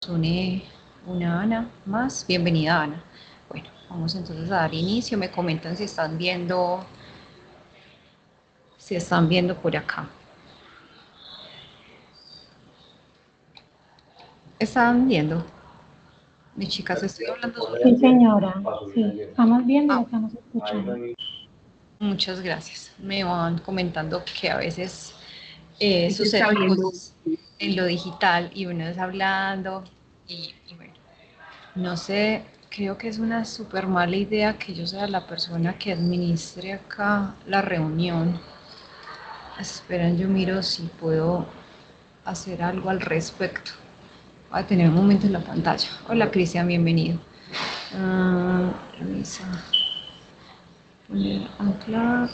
Une una Ana más. Bienvenida, Ana. Bueno, vamos entonces a dar inicio. Me comentan si están viendo por acá. ¿Están viendo? Mis chicas, estoy hablando Sí, sola. señora. Sí, estamos viendo y la Ah, estamos escuchando. muchas gracias. Me van comentando que a veces Se está suceden viendo. cosas en lo digital y uno es hablando y bueno, no sé, creo que es una súper mala idea que yo sea la persona que administre acá la reunión. Esperen, yo miro si puedo hacer algo al respecto. Voy a tener un momento en la pantalla. Hola, Cristian, bienvenido. Luisa, poner anclar.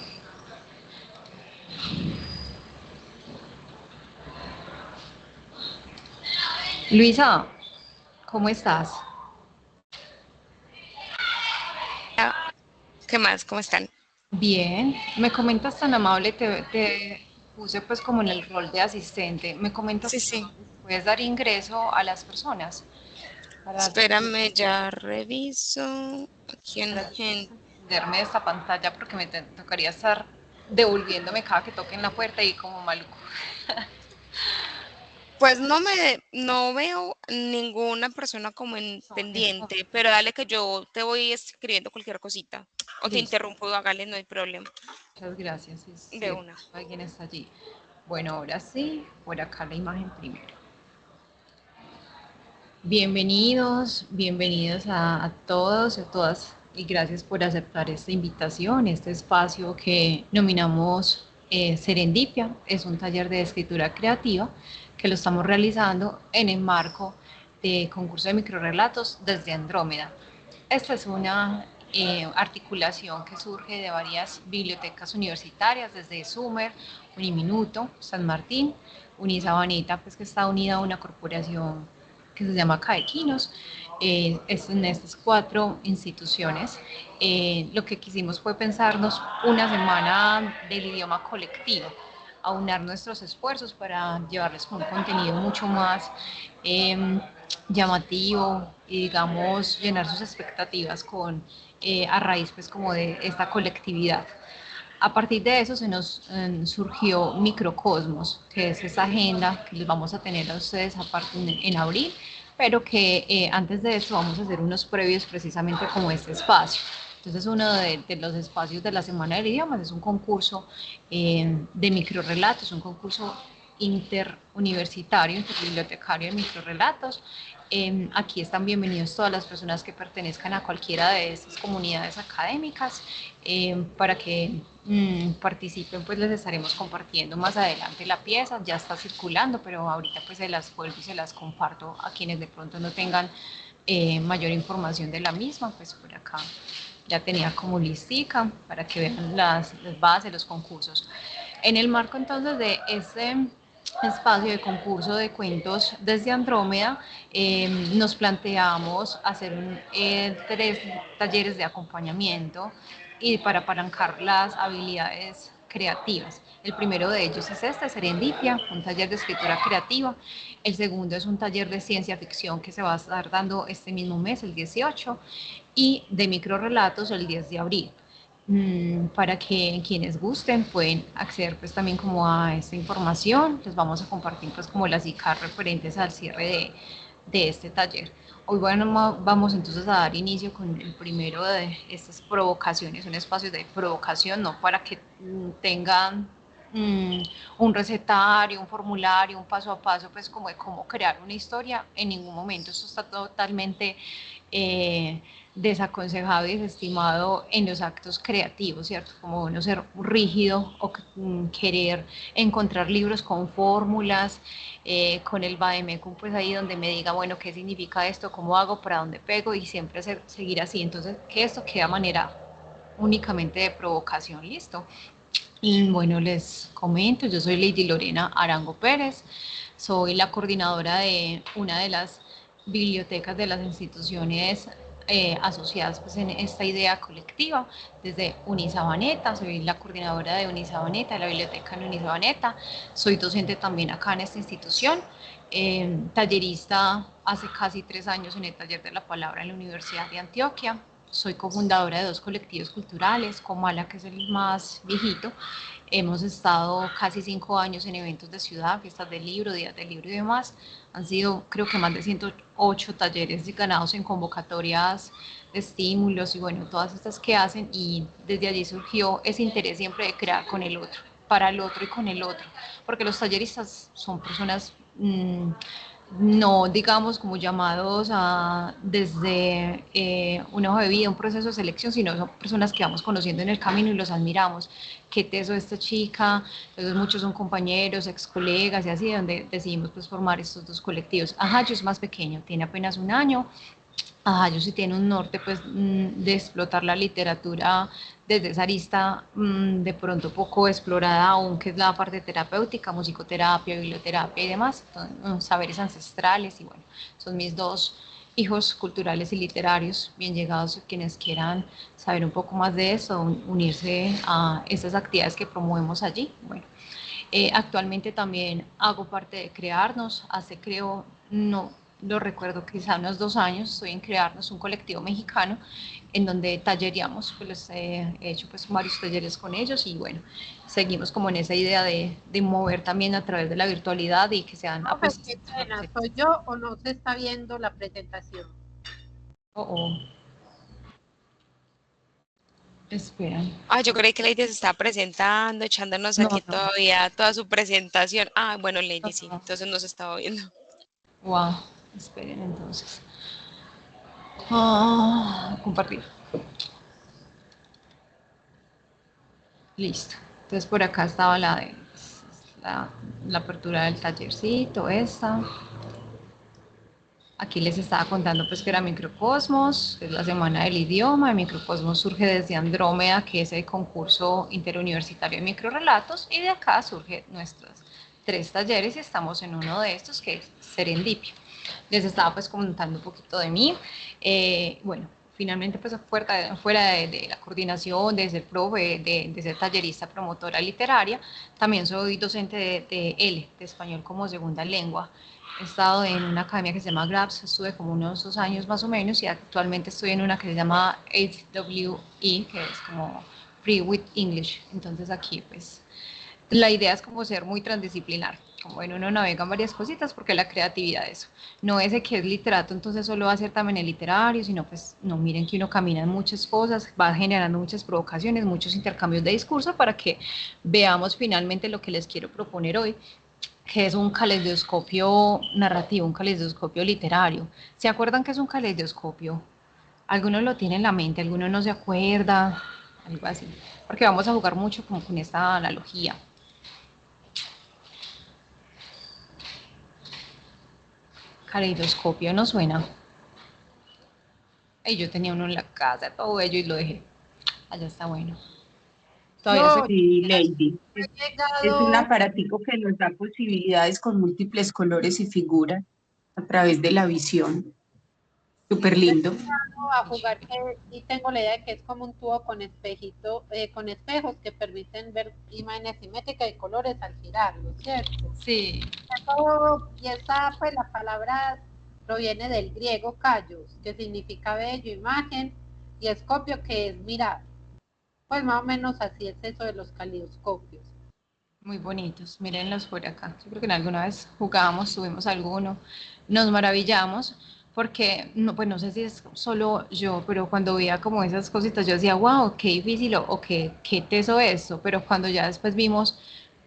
Luisa, ¿cómo estás? Ah, ¿qué más? ¿Cómo están? Bien, me comentas tan amable, te puse pues como en el rol de asistente. Me comentas Sí, si sí. puedes dar ingreso a las personas para, Espérame, ya reviso. Aquí en para gente. entenderme de esta pantalla porque tocaría estar devolviéndome cada que toquen la puerta y como maluco. Pues no veo ninguna persona como en En este pendiente, momento. pero dale que yo te voy escribiendo cualquier cosita. O te Listo, interrumpo, hágale, no hay problema. muchas gracias. Si es De cierto, una. alguien está allí. Bueno, ahora sí, por acá la imagen primero. Bienvenidos a todos y a todas y gracias por aceptar esta invitación, este espacio que nominamos Serendipia. Es un taller de escritura creativa que lo estamos realizando en el marco de concurso de microrrelatos desde Andrómeda. Esta es una articulación que surge de varias bibliotecas universitarias, desde Sumer, Uniminuto, San Martín, Unisabaneta, pues que está unida a una corporación que se llama Caequinos. Es en estas cuatro instituciones. Lo que quisimos fue pensarnos una semana del idioma colectivo, aunar nuestros esfuerzos para llevarles un contenido mucho más llamativo y digamos llenar sus expectativas con a raíz pues como de esta colectividad. A partir de eso se nos surgió Microcosmos, que es esa agenda que les vamos a tener a ustedes aparte en abril, pero que antes de eso vamos a hacer unos previos precisamente como este espacio. Entonces uno de los espacios de la Semana del Idioma es un concurso de microrelatos, un concurso interuniversitario, interbibliotecario de microrelatos. Aquí están bienvenidos todas las personas que pertenezcan a cualquiera de estas comunidades académicas para que participen, pues les estaremos compartiendo más adelante la pieza, ya está circulando, pero ahorita pues se las vuelvo y se las comparto a quienes de pronto no tengan mayor información de la misma, pues por acá ya tenía como listica para que vean las bases, los concursos. En el marco entonces de este espacio de concurso de cuentos desde Andrómeda, nos planteamos hacer tres talleres de acompañamiento y para apalancar las habilidades creativas. El primero de ellos es este, Serendipia, un taller de escritura creativa. El segundo es un taller de ciencia ficción que se va a estar dando este mismo mes, el 18, y de microrelatos el 10 de abril. Para que quienes gusten pueden acceder pues también como a esta información. Les vamos a compartir pues como las ICAR referentes al cierre de este taller. Hoy bueno, vamos entonces a dar inicio con el primero de estas provocaciones, un espacio de provocación, no para que tengan un recetario, un formulario, un paso a paso, pues como de cómo crear una historia, en ningún momento esto está totalmente eh, desaconsejado y desestimado en los actos creativos, ¿cierto? Como no ser rígido o querer encontrar libros con fórmulas, con el vademecum, pues ahí donde me diga, bueno, ¿qué significa esto? ¿Cómo hago? ¿Para dónde pego? Y siempre seguir así. Entonces, que esto queda manera únicamente de provocación, listo. Y bueno, les comento, yo soy Lady Lorena Arango Pérez, soy la coordinadora de una de las bibliotecas de las instituciones asociadas pues, en esta idea colectiva, desde Unisabaneta, soy la coordinadora de Unisabaneta, de la biblioteca en Unisabaneta, soy docente también acá en esta institución, tallerista hace casi 3 años en el Taller de la Palabra en la Universidad de Antioquia. Soy cofundadora de 2 colectivos culturales, Comala, que es el más viejito. Hemos estado casi 5 años en eventos de ciudad, fiestas del libro, días del libro y demás. Han sido, creo que más de 108 talleres ganados en convocatorias de estímulos y bueno, todas estas que hacen, y desde allí surgió ese interés siempre de crear con el otro, para el otro y con el otro, porque los talleristas son personas no digamos como llamados a desde una hoja de vida, un proceso de selección, sino son personas que vamos conociendo en el camino y los admiramos. Qué teso esta chica, entonces muchos son compañeros, ex colegas y así, donde decidimos pues formar estos 2 colectivos. Ajayo es más pequeño, tiene apenas 1 año. Ajayo sí tiene un norte pues de explotar la literatura desde esa arista de pronto poco explorada aún, que es la parte terapéutica, musicoterapia, biblioterapia y demás, saberes ancestrales. Y bueno, son mis 2 hijos culturales y literarios bien llegados, quienes quieran saber un poco más de eso, unirse a estas actividades que promovemos allí. Bueno, actualmente también hago parte de Crearnos, creo, no lo recuerdo, quizá unos 2 años, estoy en Crearnos, un colectivo mexicano, en donde tallereamos, pues les he hecho pues varios talleres con ellos y bueno, seguimos como en esa idea de mover también a través de la virtualidad y que sean... No, pues qué pena, ¿soy yo o no se está viendo la presentación? Esperan. Yo creí que Lady se estaba presentando, echándonos No, aquí no, todavía toda su presentación. Bueno, Lady sí, no. entonces no se estaba viendo. Wow, esperen entonces. Compartir. Listo. Entonces por acá estaba la apertura del tallercito, esta. Aquí les estaba contando pues que era Microcosmos, es la semana del idioma. El Microcosmos surge desde Andrómeda, que es el concurso interuniversitario de microrelatos, y de acá surgen nuestros 3 talleres y estamos en uno de estos, que es Serendipia. Les estaba pues comentando un poquito de mí. Bueno, finalmente pues fuera de la coordinación, de ser profe, de ser tallerista, promotora literaria, también soy docente de L, de español como segunda lengua. He estado en una academia que se llama GRAPS, estuve como unos 2 años más o menos, y actualmente estoy en una que se llama HWE, que es como Free with English. Entonces aquí pues la idea es como ser muy transdisciplinar, como en uno navega en varias cositas, porque la creatividad eso, no es de que es literato, entonces solo va a ser también el literario, sino pues no, miren que uno camina en muchas cosas, va generando muchas provocaciones, muchos intercambios de discurso para que veamos finalmente lo que les quiero proponer hoy, que es un caleidoscopio narrativo, un caleidoscopio literario. ¿Se acuerdan que es un caleidoscopio? Algunos lo tienen en la mente, algunos no se acuerda, algo así, porque vamos a jugar mucho como con esta analogía. Caleidoscopio no suena. Yo tenía uno en la casa, todo ello, y lo dejé. Allá está bueno. Todavía No, se... Sí, Lady. he Es un llegado aparatico que nos da posibilidades con múltiples colores y figuras a través de la visión. Súper lindo. a jugar que sí tengo la idea de que es como un tubo con espejito, con espejos que permiten ver imágenes simétricas y colores al girarlo, ¿cierto? Sí. Y esa, pues la palabra proviene del griego kaios, que significa bello, imagen, y escopio, que es mirar. Pues más o menos así es eso de los caleidoscopios. Muy bonitos, mírenlos por acá. Yo creo que en alguna vez jugábamos, tuvimos alguno, nos maravillamos, porque no, pues no sé si es solo yo, pero cuando veía como esas cositas, yo decía, wow, qué difícil o qué teso esto, pero cuando ya después vimos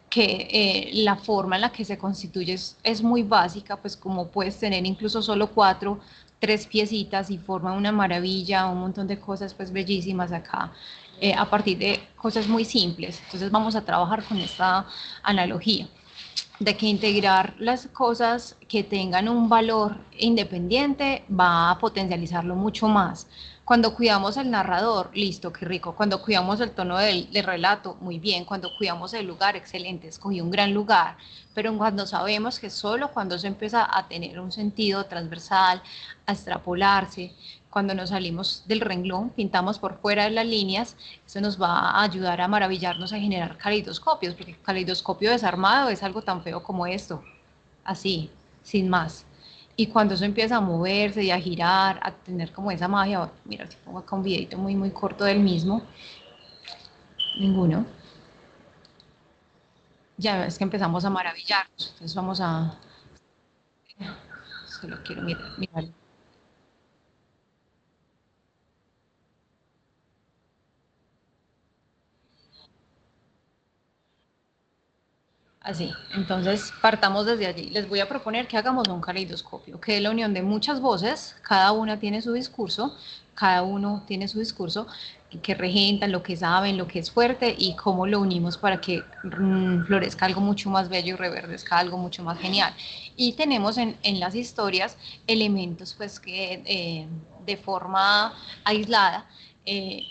que la forma en la que se constituye es muy básica, pues como puedes tener incluso solo 4, 3 piecitas y forma una maravilla, un montón de cosas pues bellísimas acá, a partir de cosas muy simples. Entonces vamos a trabajar con esta analogía de que integrar las cosas que tengan un valor independiente va a potencializarlo mucho más. Cuando cuidamos el narrador, listo, qué rico. Cuando cuidamos el tono del relato, muy bien. Cuando cuidamos el lugar, excelente, escogí un gran lugar. Pero cuando sabemos que solo cuando se empieza a tener un sentido transversal, a extrapolarse, cuando nos salimos del renglón, pintamos por fuera de las líneas, eso nos va a ayudar a maravillarnos, a generar caleidoscopios, porque el caleidoscopio desarmado es algo tan feo como esto, así, sin más. Y cuando eso empieza a moverse y a girar, a tener como esa magia, mira, si pongo acá un videito muy, muy corto del mismo, ninguno, ya es que empezamos a maravillarnos. Entonces vamos a, solo quiero mirar. Así, entonces partamos desde allí. Les voy a proponer que hagamos un caleidoscopio, que es la unión de muchas voces, cada una tiene su discurso, cada uno tiene su discurso, que regentan lo que saben, lo que es fuerte y cómo lo unimos para que florezca algo mucho más bello y reverdezca algo mucho más genial. Y tenemos en las historias elementos pues que de forma aislada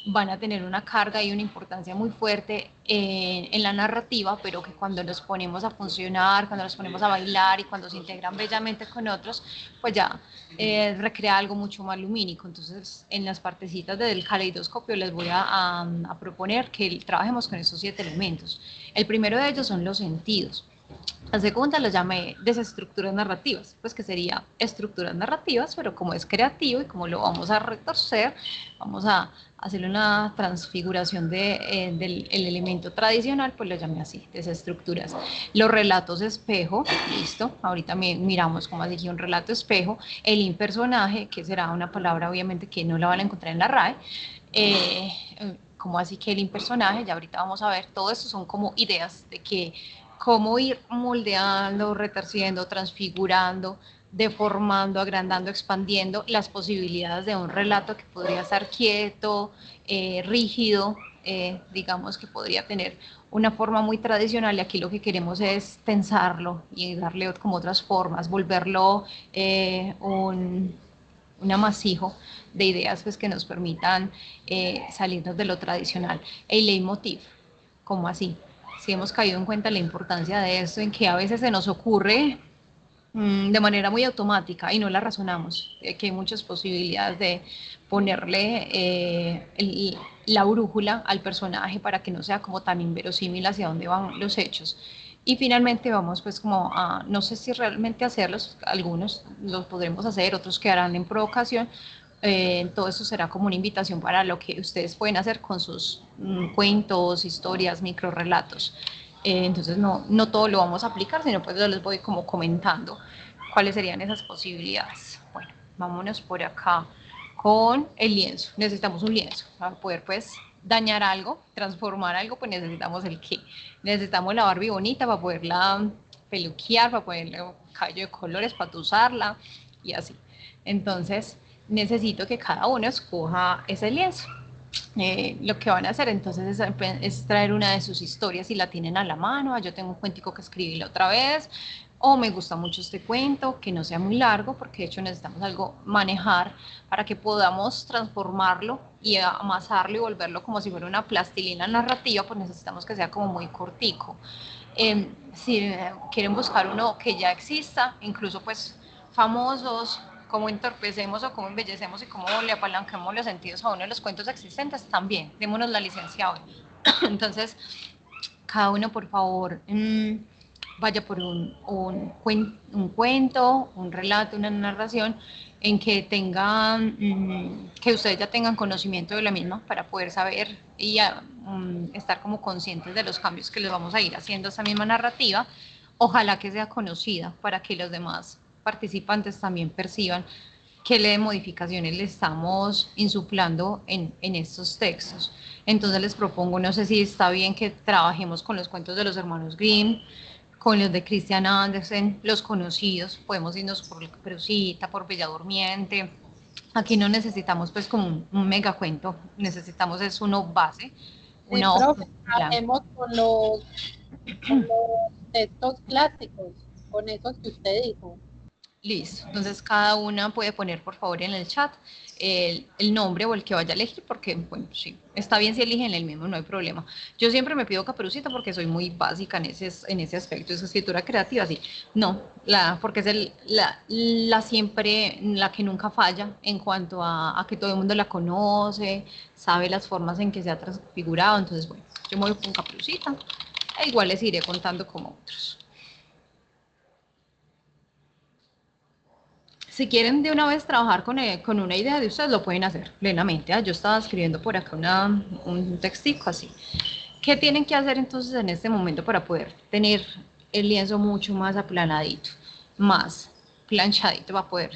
van a tener una carga y una importancia muy fuerte en la narrativa, pero que cuando los ponemos a funcionar, cuando los ponemos a bailar y cuando se integran bellamente con otros, pues ya recrea algo mucho más lumínico. Entonces, en las partecitas del caleidoscopio les voy a proponer que trabajemos con estos 7 elementos. El primero de ellos son los sentidos. La segunda lo llamé desestructuras narrativas, pues que sería estructuras narrativas, pero como es creativo y como lo vamos a retorcer, vamos a hacerle una transfiguración del elemento tradicional, pues lo llamé así, desestructuras. Los relatos espejo, listo, ahorita miramos cómo dije un relato espejo, el impersonaje, que será una palabra obviamente que no la van a encontrar en la RAE, como así que el impersonaje, ya ahorita vamos a ver, todo esto son como ideas de que cómo ir moldeando, retorciendo, transfigurando, deformando, agrandando, expandiendo las posibilidades de un relato que podría estar quieto, rígido, digamos que podría tener una forma muy tradicional y aquí lo que queremos es tensarlo y darle como otras formas, volverlo un amasijo de ideas pues, que nos permitan salirnos de lo tradicional. El leitmotiv, ¿cómo así? Si hemos caído en cuenta la importancia de esto, en que a veces se nos ocurre de manera muy automática y no la razonamos, que hay muchas posibilidades de ponerle la brújula al personaje para que no sea como tan inverosímil hacia dónde van los hechos. Y finalmente vamos pues como a, no sé si realmente hacerlos, algunos los podremos hacer, otros quedarán en provocación, todo eso será como una invitación para lo que ustedes pueden hacer con sus cuentos, historias, microrelatos. Entonces no todo lo vamos a aplicar, sino pues yo les voy como comentando cuáles serían esas posibilidades. Bueno, vámonos por acá con el lienzo. Necesitamos un lienzo para poder pues dañar algo, transformar algo, pues necesitamos el qué. Necesitamos la Barbie bonita para poderla peluquear, para ponerle un cabello de colores, para usarla y así. Entonces necesito que cada uno escoja ese lienzo. Lo que van a hacer entonces es traer una de sus historias y la tienen a la mano. Yo tengo un cuentico que escribí la otra vez, o me gusta mucho este cuento, que no sea muy largo, porque de hecho necesitamos algo manejar para que podamos transformarlo y amasarlo y volverlo como si fuera una plastilina narrativa, pues necesitamos que sea como muy cortico. Si quieren buscar uno que ya exista, incluso pues famosos, cómo entorpecemos o cómo embellecemos y cómo le apalancamos los sentidos a uno de los cuentos existentes, también, démonos la licencia hoy. Entonces, cada uno, por favor, vaya por un cuento, un relato, una narración en que tengan, que ustedes ya tengan conocimiento de la misma para poder saber y estar como conscientes de los cambios que les vamos a ir haciendo a esa misma narrativa. Ojalá que sea conocida para que los demás participantes también perciban qué de modificaciones le estamos insuflando en estos textos. Entonces les propongo, no sé si está bien que trabajemos con los cuentos de los hermanos Grimm, con los de Christian Andersen, los conocidos, podemos irnos por Caperucita, por Bella Durmiente. Aquí no necesitamos pues como un mega cuento, necesitamos es uno base, una sí, hoja profe, blanca. hacemos con los textos clásicos, con esos que usted dijo. Listo, entonces cada una puede poner por favor en el chat el nombre o el que vaya a elegir, porque bueno, sí, está bien si eligen el mismo, no hay problema. Yo siempre me pido Caperucita porque soy muy básica en ese aspecto, es escritura creativa, sí. No, porque es la siempre, la que nunca falla en cuanto a que todo el mundo la conoce, sabe las formas en que se ha transfigurado, entonces bueno, yo me voy con Caperucita, e igual les iré contando como otros. Si quieren de una vez trabajar con una idea de ustedes, lo pueden hacer plenamente. Yo estaba escribiendo por acá un textico así. ¿Qué tienen que hacer entonces en este momento para poder tener el lienzo mucho más aplanadito, más planchadito, para poder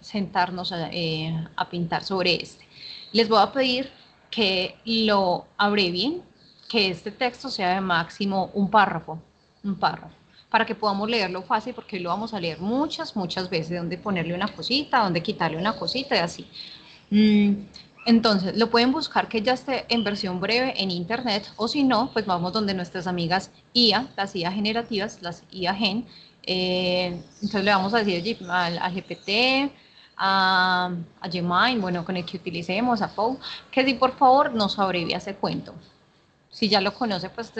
sentarnos a pintar sobre este? Les voy a pedir que lo abrevien, que este texto sea de máximo un párrafo, para que podamos leerlo fácil, porque lo vamos a leer muchas veces, donde ponerle una cosita, donde quitarle una cosita y así. Entonces, lo pueden buscar que ya esté en versión breve en internet, o si no, pues vamos donde nuestras amigas IA, las IA generativas, las IA Gen. Entonces le vamos a decir a GPT, a Gemini, bueno, con el que utilicemos, a Paul, que si por favor nos abrevia ese cuento. Si ya lo conoce, pues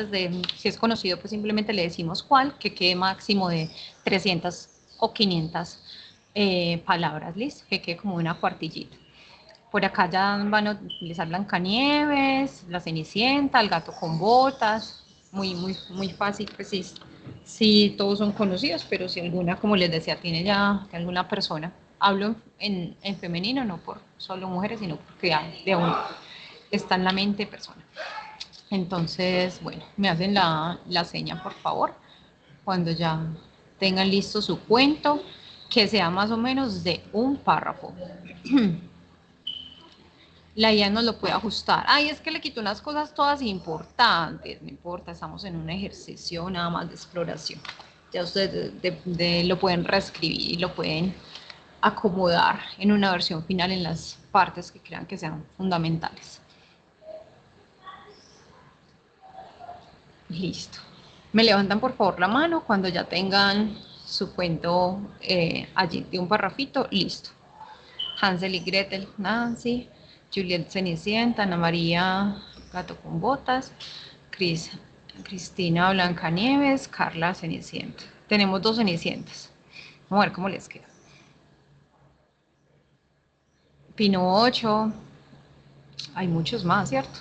si es conocido, pues simplemente le decimos cuál, que quede máximo de 300 o 500 palabras, ¿listo? Que quede como una cuartillita. Por acá ya van a utilizar Blancanieves, la Cenicienta, el gato con botas, muy fácil, pues sí, todos son conocidos, pero si alguna, como les decía, tiene ya alguna persona, hablo en femenino, no por solo mujeres, sino porque de uno está en la mente persona. Entonces, bueno, me hacen la seña, por favor, cuando ya tengan listo su cuento, que sea más o menos de un párrafo. La IA nos lo puede ajustar. Ay, es que le quito unas cosas todas importantes. No importa, estamos en un ejercicio nada más de exploración. Ya ustedes lo pueden reescribir y lo pueden acomodar en una versión final en las partes que crean que sean fundamentales. Listo. Me levantan por favor la mano cuando ya tengan su cuento allí de un parrafito. Listo. Hansel y Gretel, Nancy, Juliet Cenicienta, Ana María Gato con Botas, Cristina Blancanieves, Carla Cenicienta. Tenemos 2 Cenicientas. Vamos a ver cómo les queda. Pinocho, hay muchos más, ¿cierto?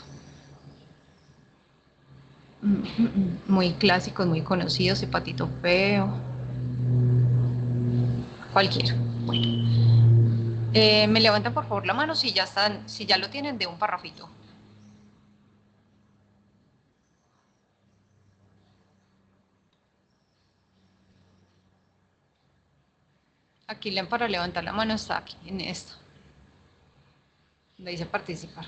Muy clásicos, muy conocidos, el Patito Feo. Cualquiera. Bueno. Me levantan por favor la mano si ya lo tienen de un parrafito. Aquí para levantar la mano está aquí, en esto. Donde dice participar.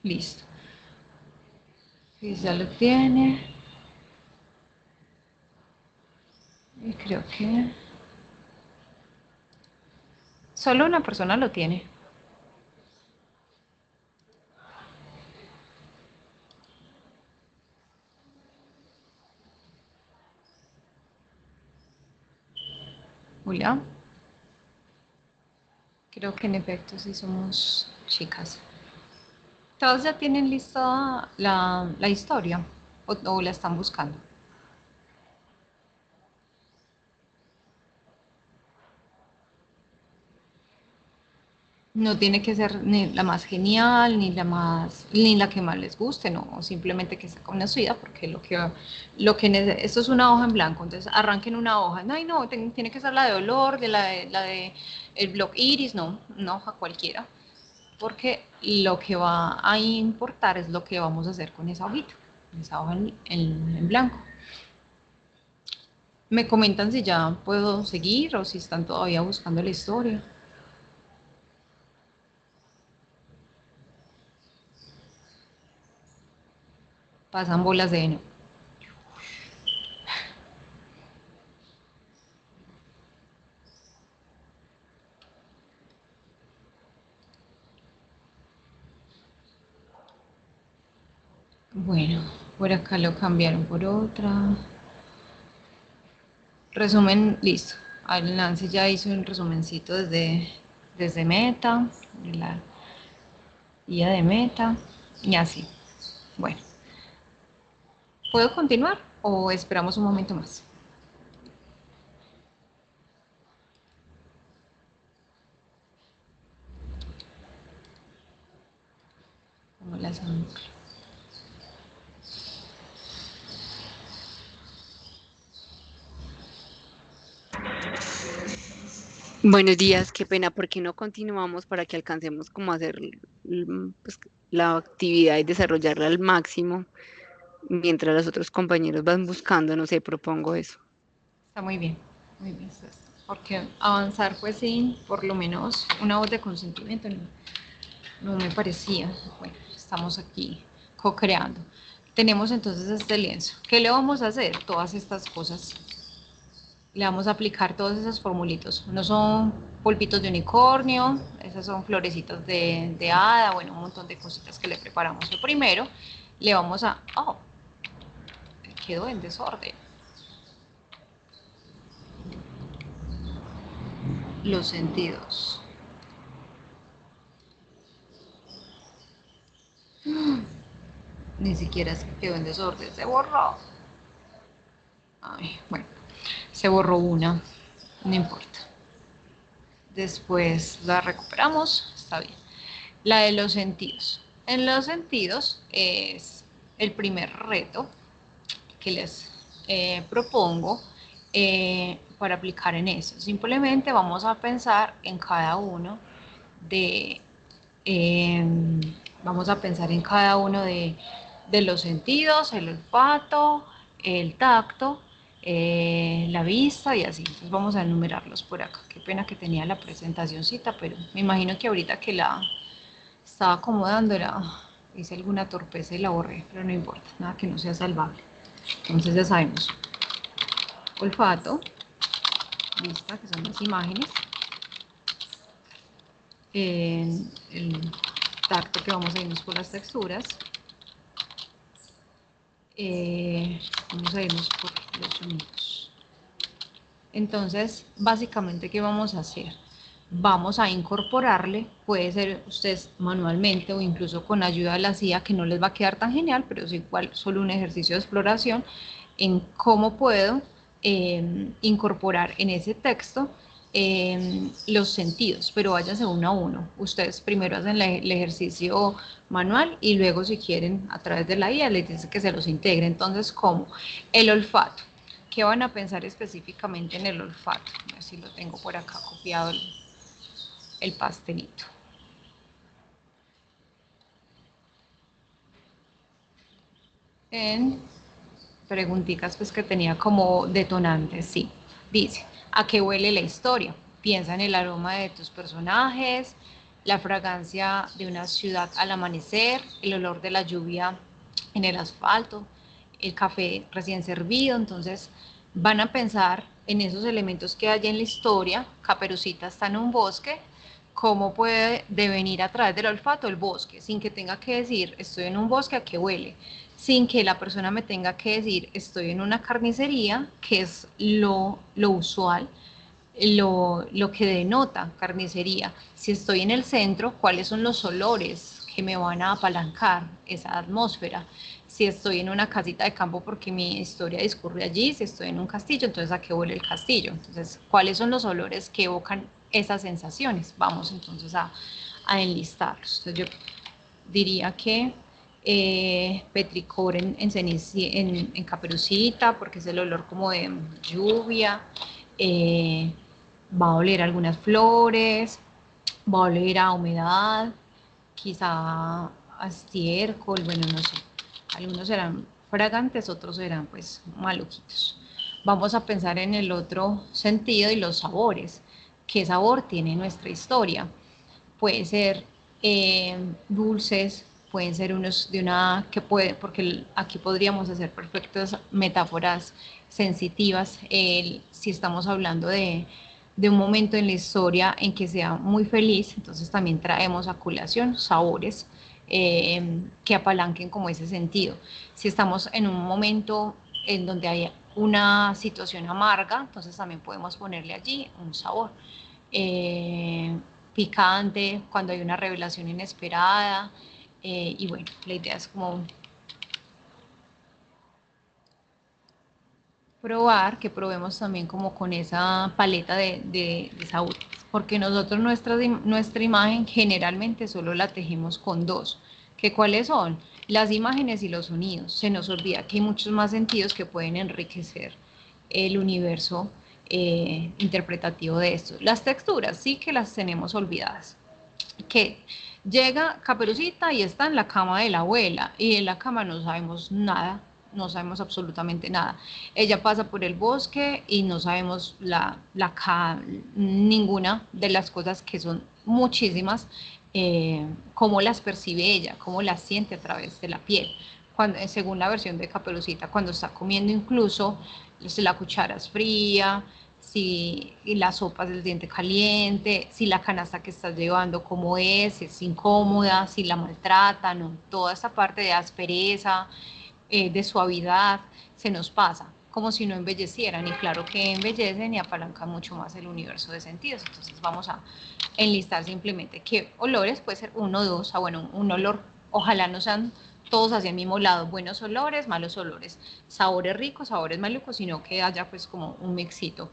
Listo. Y ya lo tiene. Y creo que solo una persona lo tiene. Julia. Creo que en efecto sí somos chicas. ¿Todos ya tienen lista la historia o la están buscando? No tiene que ser ni la más genial, ni la que más les guste, no, simplemente que sea conocida, porque esto es una hoja en blanco, entonces arranquen una hoja, ay no, tiene que ser la de olor, la de el blog iris, no, una hoja cualquiera, porque lo que va a importar es lo que vamos a hacer con esa hojita, esa hoja en blanco. Me comentan si ya puedo seguir o si están todavía buscando la historia. Pasan bolas de heno. Bueno, por acá lo cambiaron por otra. Resumen, listo. Nancy ya hizo un resumencito desde Meta, la guía de Meta, y así. Bueno, ¿puedo continuar o esperamos un momento más? días, Ángel. Buenos días, qué pena, ¿por qué no continuamos para que alcancemos como a hacer pues, la actividad y desarrollarla al máximo mientras los otros compañeros van buscando? No sé, propongo eso. Está muy bien, César. Porque avanzar pues sin por lo menos una voz de consentimiento no me parecía. Bueno, estamos aquí co-creando. Tenemos entonces este lienzo. ¿Qué le vamos a hacer? Todas estas cosas. Le vamos a aplicar todos esos formulitos. No son polvitos de unicornio, esas son florecitas de hada, bueno, un montón de cositas que le preparamos. Lo primero, le vamos a... ¡Oh! Quedó en desorden. Los sentidos. Ni siquiera se quedó en desorden, se borró. Ay, bueno, se borró una, no importa. Después la recuperamos, está bien. La de los sentidos. En los sentidos es el primer reto que les propongo para aplicar en eso. Simplemente vamos a pensar en cada uno de... vamos a pensar en cada uno de los sentidos, el olfato, el tacto, la vista y así. Entonces vamos a enumerarlos por acá. Qué pena que tenía la presentacióncita, pero me imagino que ahorita que la estaba acomodando hice alguna torpeza y la borré, pero no importa, nada que no sea salvable. Entonces ya sabemos. Olfato, vista, que son las imágenes. El tacto, que vamos a irnos por las texturas. Vamos a irnos por los sonidos. Entonces, básicamente, ¿qué vamos a hacer? Vamos a incorporarle, puede ser ustedes manualmente o incluso con ayuda de la CIA, que no les va a quedar tan genial, pero es igual solo un ejercicio de exploración en cómo puedo incorporar en ese texto los sentidos, pero váyanse uno a uno. Ustedes primero hacen el ejercicio manual y luego, si quieren, a través de la IA les dice que se los integre. Entonces, ¿cómo? El olfato. ¿Qué van a pensar específicamente en el olfato? A ver si lo tengo por acá copiado el pastelito. En preguntitas pues que tenía como detonantes, sí. Dice, ¿a qué huele la historia? Piensa en el aroma de tus personajes, la fragancia de una ciudad al amanecer, el olor de la lluvia en el asfalto, el café recién servido. Entonces van a pensar en esos elementos que hay en la historia. Caperucita está en un bosque. ¿Cómo puede devenir a través del olfato el bosque? Sin que tenga que decir, estoy en un bosque, ¿a qué huele? Sin que la persona me tenga que decir, estoy en una carnicería, que es lo usual, lo que denota carnicería. Si estoy en el centro, ¿cuáles son los olores que me van a apalancar esa atmósfera? Si estoy en una casita de campo, porque mi historia discurre allí. Si estoy en un castillo, entonces ¿a qué huele el castillo? Entonces, ¿cuáles son los olores que evocan esas sensaciones? Vamos entonces a enlistarlos. Entonces, yo diría que petricor en Caperucita, porque es el olor como de lluvia. Va a oler algunas flores, va a oler a humedad, quizá a estiércol, bueno, no sé. Algunos serán fragantes, otros serán pues maluquitos. Vamos a pensar en el otro sentido y los sabores. ¿Qué sabor tiene nuestra historia? Puede ser dulces, pueden ser unos de una, porque aquí podríamos hacer perfectas metáforas sensitivas, si estamos hablando de un momento en la historia en que sea muy feliz, entonces también traemos a colación sabores que apalanquen como ese sentido. Si estamos en un momento en donde hay una situación amarga, entonces también podemos ponerle allí un sabor. Picante, cuando hay una revelación inesperada, y bueno, la idea es como que probemos también como con esa paleta de sabores, porque nosotros nuestra imagen generalmente solo la tejemos con dos, ¿Que cuáles son? Las imágenes y los sonidos. Se nos olvida que hay muchos más sentidos que pueden enriquecer el universo interpretativo de esto. Las texturas sí que las tenemos olvidadas. Que llega Caperucita y está en la cama de la abuela, y en la cama no sabemos nada, no sabemos absolutamente nada. Ella pasa por el bosque y no sabemos ninguna de las cosas, que son muchísimas, cómo las percibe ella, cómo las siente a través de la piel. Cuando, según la versión de Caperucita, cuando está comiendo incluso, la cuchara es fría, si la sopa es del diente caliente, si la canasta que estás llevando cómo es incómoda, si la maltratan, ¿no? Toda esa parte de aspereza, de suavidad, se nos pasa, como si no embellecieran, y claro que embellecen y apalancan mucho más el universo de sentidos. Entonces vamos a enlistar simplemente qué olores, puede ser uno o dos, bueno, un olor, ojalá no sean todos hacia el mismo lado, buenos olores, malos olores, sabores ricos, sabores malucos, sino que haya pues como un mixito.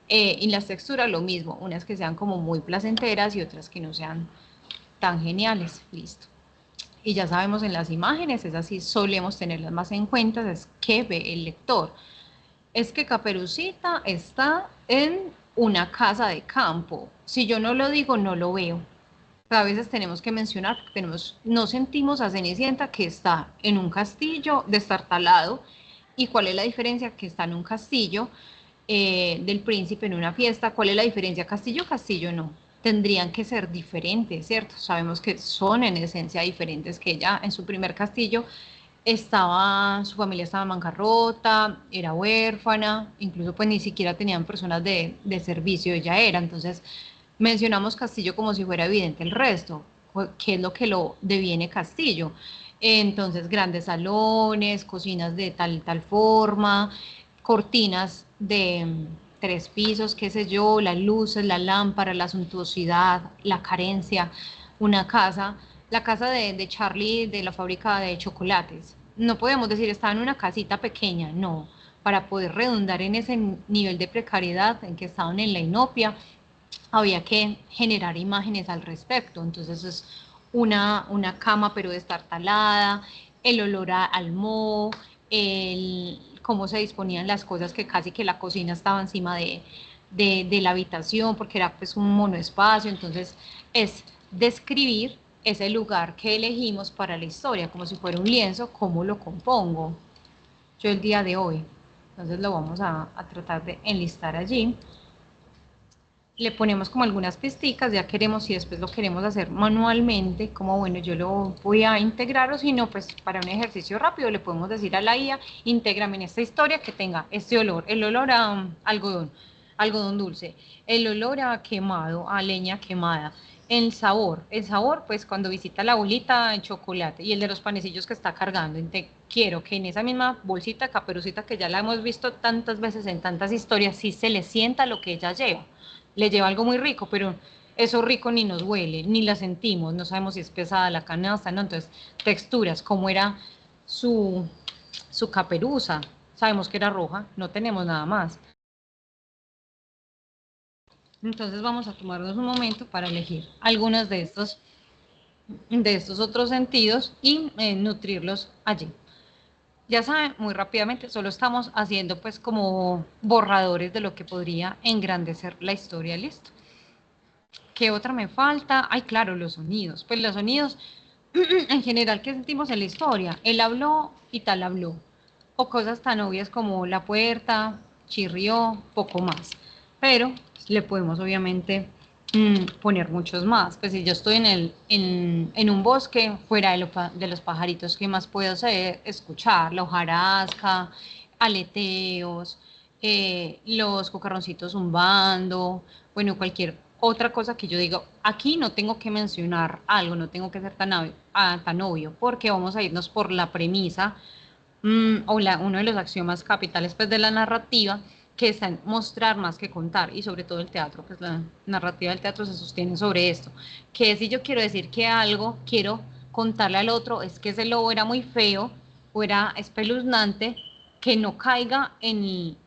Y las texturas lo mismo, unas que sean como muy placenteras y otras que no sean tan geniales, listo. Y ya sabemos en las imágenes, es así, solemos tenerlas más en cuenta, es que ve el lector. Es que Caperucita está en una casa de campo, si yo no lo digo, no lo veo. A veces tenemos que mencionar, porque no sentimos a Cenicienta que está en un castillo destartalado. ¿Y cuál es la diferencia? Que está en un castillo del príncipe, en una fiesta. ¿Cuál es la diferencia? Castillo, castillo no. Tendrían que ser diferentes, ¿cierto? Sabemos que son en esencia diferentes, que ella en su primer castillo su familia estaba en bancarrota, era huérfana, incluso pues ni siquiera tenían personas de servicio, ella era. Entonces mencionamos castillo como si fuera evidente el resto, qué es lo que lo deviene castillo. Entonces grandes salones, cocinas de tal forma, cortinas de 3 pisos, qué sé yo, las luces, la lámpara, la suntuosidad, la carencia, una casa, la casa de Charlie de la fábrica de chocolates. No podemos decir estaba en una casita pequeña, no. Para poder redundar en ese nivel de precariedad en que estaban, en la inopia, había que generar imágenes al respecto. Entonces es una cama pero destartalada, el olor al moho, cómo se disponían las cosas, que casi que la cocina estaba encima de la habitación, porque era pues un monoespacio. Entonces es describir ese lugar que elegimos para la historia, como si fuera un lienzo, cómo lo compongo yo el día de hoy. Entonces lo vamos a tratar de enlistar allí. Le ponemos como algunas pisticas, ya queremos, si después lo queremos hacer manualmente, como bueno, yo lo voy a integrar, o si no, pues para un ejercicio rápido le podemos decir a la IA, intégrame en esta historia que tenga este olor, el olor a algodón dulce, el olor a quemado, a leña quemada, el sabor pues cuando visita la bolita de chocolate, y el de los panecillos que está cargando. Quiero que en esa misma bolsita, Caperucita, que ya la hemos visto tantas veces en tantas historias, sí se le sienta lo que ella lleva. Le lleva algo muy rico, pero eso rico ni nos huele, ni la sentimos, no sabemos si es pesada la canasta, ¿no? Entonces, texturas, cómo era su caperuza, sabemos que era roja, no tenemos nada más. Entonces vamos a tomarnos un momento para elegir algunos de estos otros sentidos y nutrirlos allí. Ya saben, muy rápidamente, solo estamos haciendo pues como borradores de lo que podría engrandecer la historia, listo. ¿Qué otra me falta? Ay, claro, los sonidos. Pues los sonidos, en general, ¿qué sentimos en la historia? Él habló y tal habló. O cosas tan obvias como la puerta, chirrió, poco más. Pero le podemos obviamente poner muchos más. Pues si yo estoy en un bosque, fuera de los pajaritos, ¿qué más puedo escuchar? La hojarasca, aleteos, los cocarroncitos zumbando, bueno, cualquier otra cosa que yo diga. Aquí no tengo que mencionar algo, no tengo que ser tan obvio, porque vamos a irnos por la premisa uno de los axiomas capitales pues, de la narrativa, que está en mostrar más que contar, y sobre todo el teatro, pues la narrativa del teatro se sostiene sobre esto, que si yo quiero decir que algo, quiero contarle al otro, es que ese lobo era muy feo, o era espeluznante, que no caiga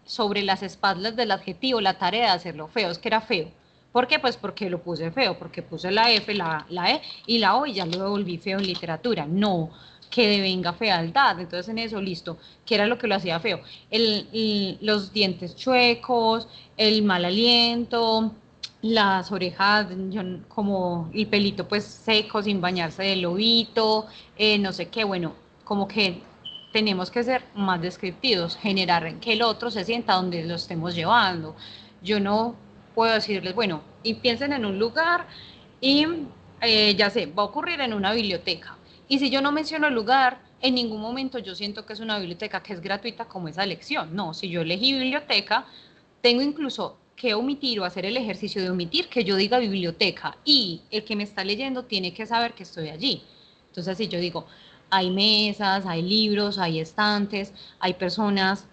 sobre las espaldas del adjetivo la tarea de hacerlo feo, es que era feo, ¿Por qué? Pues porque lo puse feo, porque puse la F, la E y la O y ya lo devolví feo en literatura. No, que devenga fealdad. Entonces en eso, listo, ¿qué era lo que lo hacía feo? Los dientes chuecos, el mal aliento, las orejas, como el pelito pues seco, sin bañarse del lobito, no sé qué, bueno, como que tenemos que ser más descriptivos, generar que el otro se sienta donde lo estemos llevando. Yo no puedo decirles, bueno, y piensen en un lugar y ya sé, va a ocurrir en una biblioteca. Y si yo no menciono el lugar, en ningún momento yo siento que es una biblioteca que es gratuita como esa lección. No, si yo elegí biblioteca, tengo incluso que omitir o hacer el ejercicio de omitir que yo diga biblioteca y el que me está leyendo tiene que saber que estoy allí. Entonces, si yo digo, hay mesas, hay libros, hay estantes, hay personas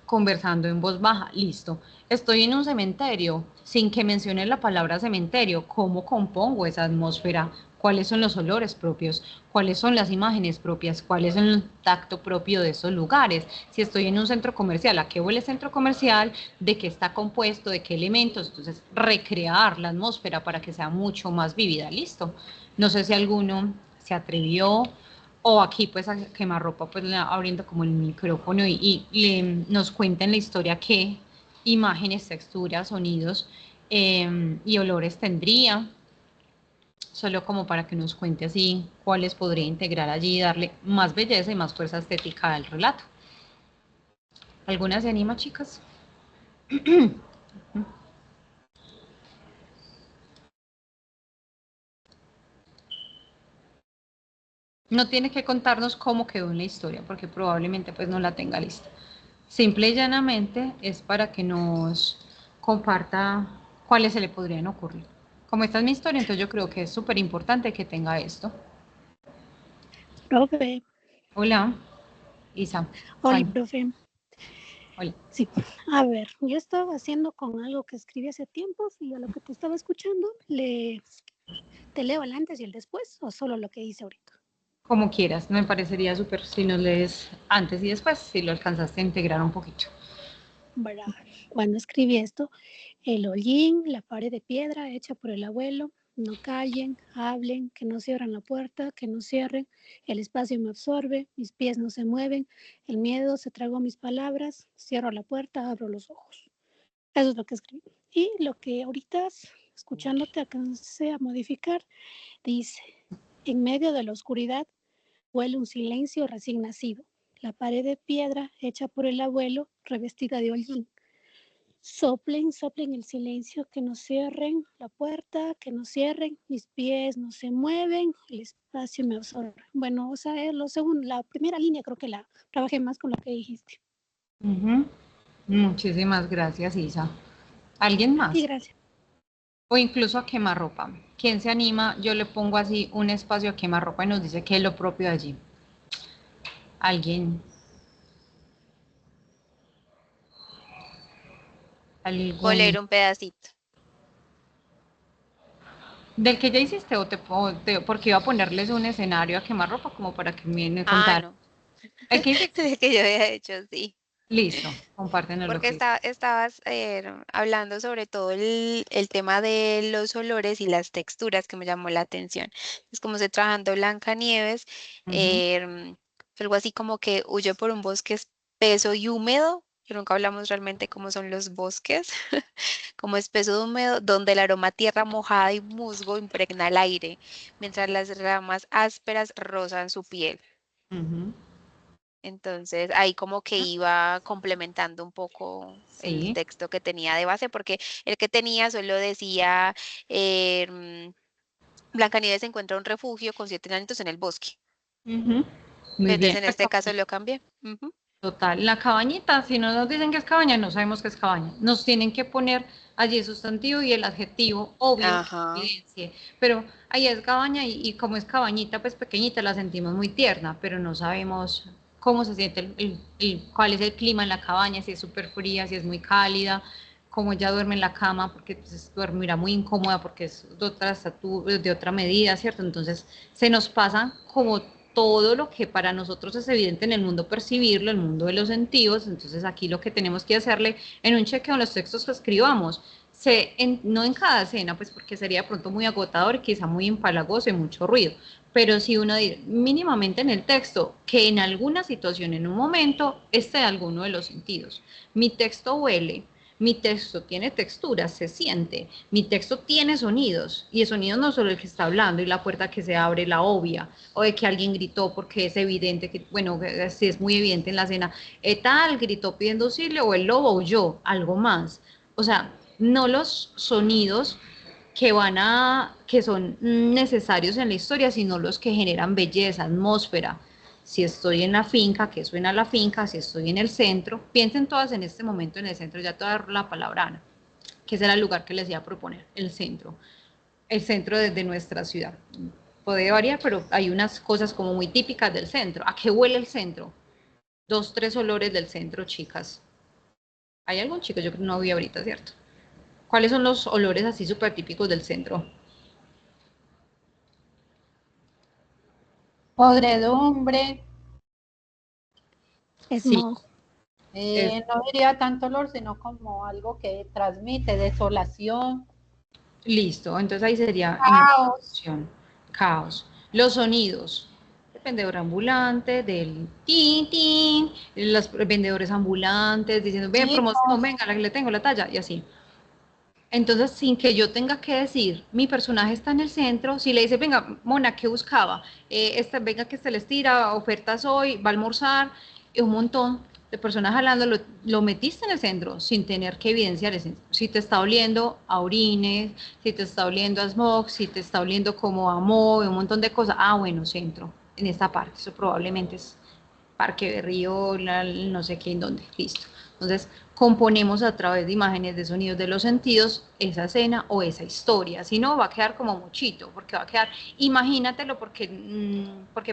conversando en voz baja, listo. Estoy en un cementerio, sin que mencione la palabra cementerio, ¿cómo compongo esa atmósfera? ¿Cuáles son los olores propios? ¿Cuáles son las imágenes propias? ¿Cuál es el tacto propio de esos lugares? Si estoy en un centro comercial, ¿a qué huele el centro comercial? ¿De qué está compuesto? ¿De qué elementos? Entonces, recrear la atmósfera para que sea mucho más vívida, listo. No sé si alguno se atrevió o aquí pues a quemarropa pues abriendo como el micrófono nos cuenten la historia, qué imágenes, texturas, sonidos y olores tendría, solo como para que nos cuente así cuáles podría integrar allí y darle más belleza y más fuerza estética al relato. ¿Alguna se anima, chicas? No tiene que contarnos cómo quedó en la historia, porque probablemente pues no la tenga lista. Simple y llanamente es para que nos comparta cuáles se le podrían ocurrir. Como esta es mi historia, entonces yo creo que es súper importante que tenga esto. Profe. Hola, Isa. Hola, profe. Hola. Sí, a ver, yo estaba haciendo con algo que escribí hace tiempo y a lo que te estaba escuchando, ¿te leo el antes y el después o solo lo que hice ahorita? Como quieras, me parecería súper si nos lees antes y después, si lo alcanzaste a integrar un poquito. Bueno, escribí esto: el hollín, la pared de piedra hecha por el abuelo, no callen, hablen, que no cierren la puerta, que no cierren, el espacio me absorbe, mis pies no se mueven, el miedo se tragó mis palabras, cierro la puerta, abro los ojos. Eso es lo que escribí. Y lo que ahorita, escuchándote, alcancé a modificar, dice: en medio de la oscuridad huele un silencio recién nacido, la pared de piedra hecha por el abuelo, revestida de hollín. Soplen, soplen el silencio, que no cierren la puerta, que no cierren, mis pies no se mueven, el espacio me absorbe. Bueno, o sea, la primera línea creo que la trabajé más con lo que dijiste. Muchísimas gracias, Isa. ¿Alguien más? Sí, gracias. O incluso a quemarropa. ¿Quién se anima? Yo le pongo así un espacio a quemarropa y nos dice qué es lo propio de allí. ¿Alguien? O leer un pedacito. ¿Del que ya hiciste porque iba a ponerles un escenario a quemarropa como para que me contaran? No. El que yo había hecho, sí. Listo, compártenos. Porque estabas hablando sobre todo el tema de los olores y las texturas que me llamó la atención. Es como se trabajando Blancanieves, algo así como que huye por un bosque espeso y húmedo, que nunca hablamos realmente cómo son los bosques, como espeso y húmedo, donde el aroma a tierra mojada y musgo impregna el aire, mientras las ramas ásperas rozan su piel. Entonces ahí como que iba complementando un poco el texto que tenía de base, porque el que tenía solo decía Blancanieves encuentra un refugio con 7 enanitos en el bosque. Muy Entonces bien. en este caso lo cambié. Total, la cabañita, si no nos dicen que es cabaña, no sabemos que es cabaña. Nos tienen que poner allí el sustantivo y el adjetivo, obvio, pero ahí es cabaña y como es cabañita, pues pequeñita, la sentimos muy tierna, pero no sabemos cómo se siente, cuál es el clima en la cabaña, si es súper fría, si es muy cálida, cómo ella duerme en la cama, porque pues, dormirá muy incómoda porque es de otra medida, ¿cierto? Entonces se nos pasa como todo lo que para nosotros es evidente en el mundo percibirlo, el mundo de los sentidos. Entonces aquí lo que tenemos que hacerle en un chequeo en los textos que escribamos, no en cada escena, pues porque sería de pronto muy agotador, quizá muy empalagoso y mucho ruido, pero si uno dice mínimamente en el texto que en alguna situación, en un momento, esté alguno de los sentidos. Mi texto huele, mi texto tiene textura, se siente, mi texto tiene sonidos, y el sonido no solo el que está hablando y la puerta que se abre, la obvia, o de que alguien gritó porque es evidente, que bueno, sí es muy evidente en la escena, tal gritó pidiendo auxilio, o el lobo huyó, algo más. O sea, no los sonidos que son necesarios en la historia, sino los que generan belleza, atmósfera. Si estoy en la finca, ¿qué suena la finca? Si estoy en el centro, piensen todas en este momento en el centro, ya toda la palabra Ana, que será el lugar que les iba a proponer, el centro de nuestra ciudad. Puede variar, pero hay unas cosas como muy típicas del centro. ¿A qué huele el centro? 2, 3 olores del centro, chicas. ¿Hay algún chico? Yo creo que no vi ahorita, ¿cierto? ¿Cuáles son los olores así súper típicos del centro? Podredumbre. Smog. No diría tanto olor, sino como algo que transmite desolación. Listo, entonces ahí sería Caos. Caos. Los sonidos. El vendedor ambulante, del tin, tin, los vendedores ambulantes diciendo, ven, promoción, venga, la que le tengo la talla, y así. Entonces, sin que yo tenga que decir, mi personaje está en el centro, si le dice, venga, Mona, ¿qué buscaba? Venga, que se les tira, ofertas hoy, va a almorzar, un montón de personas jalando, lo metiste en el centro sin tener que evidenciar el centro. Si te está oliendo a orines, si te está oliendo a smog, si te está oliendo como a moho, un montón de cosas, bueno, centro, en esta parte, eso probablemente es Parque Berrío, no sé qué, en dónde, listo. Entonces, componemos a través de imágenes, de sonidos, de los sentidos, esa escena o esa historia. Si no, va a quedar como muchito, porque va a quedar, imagínatelo, porque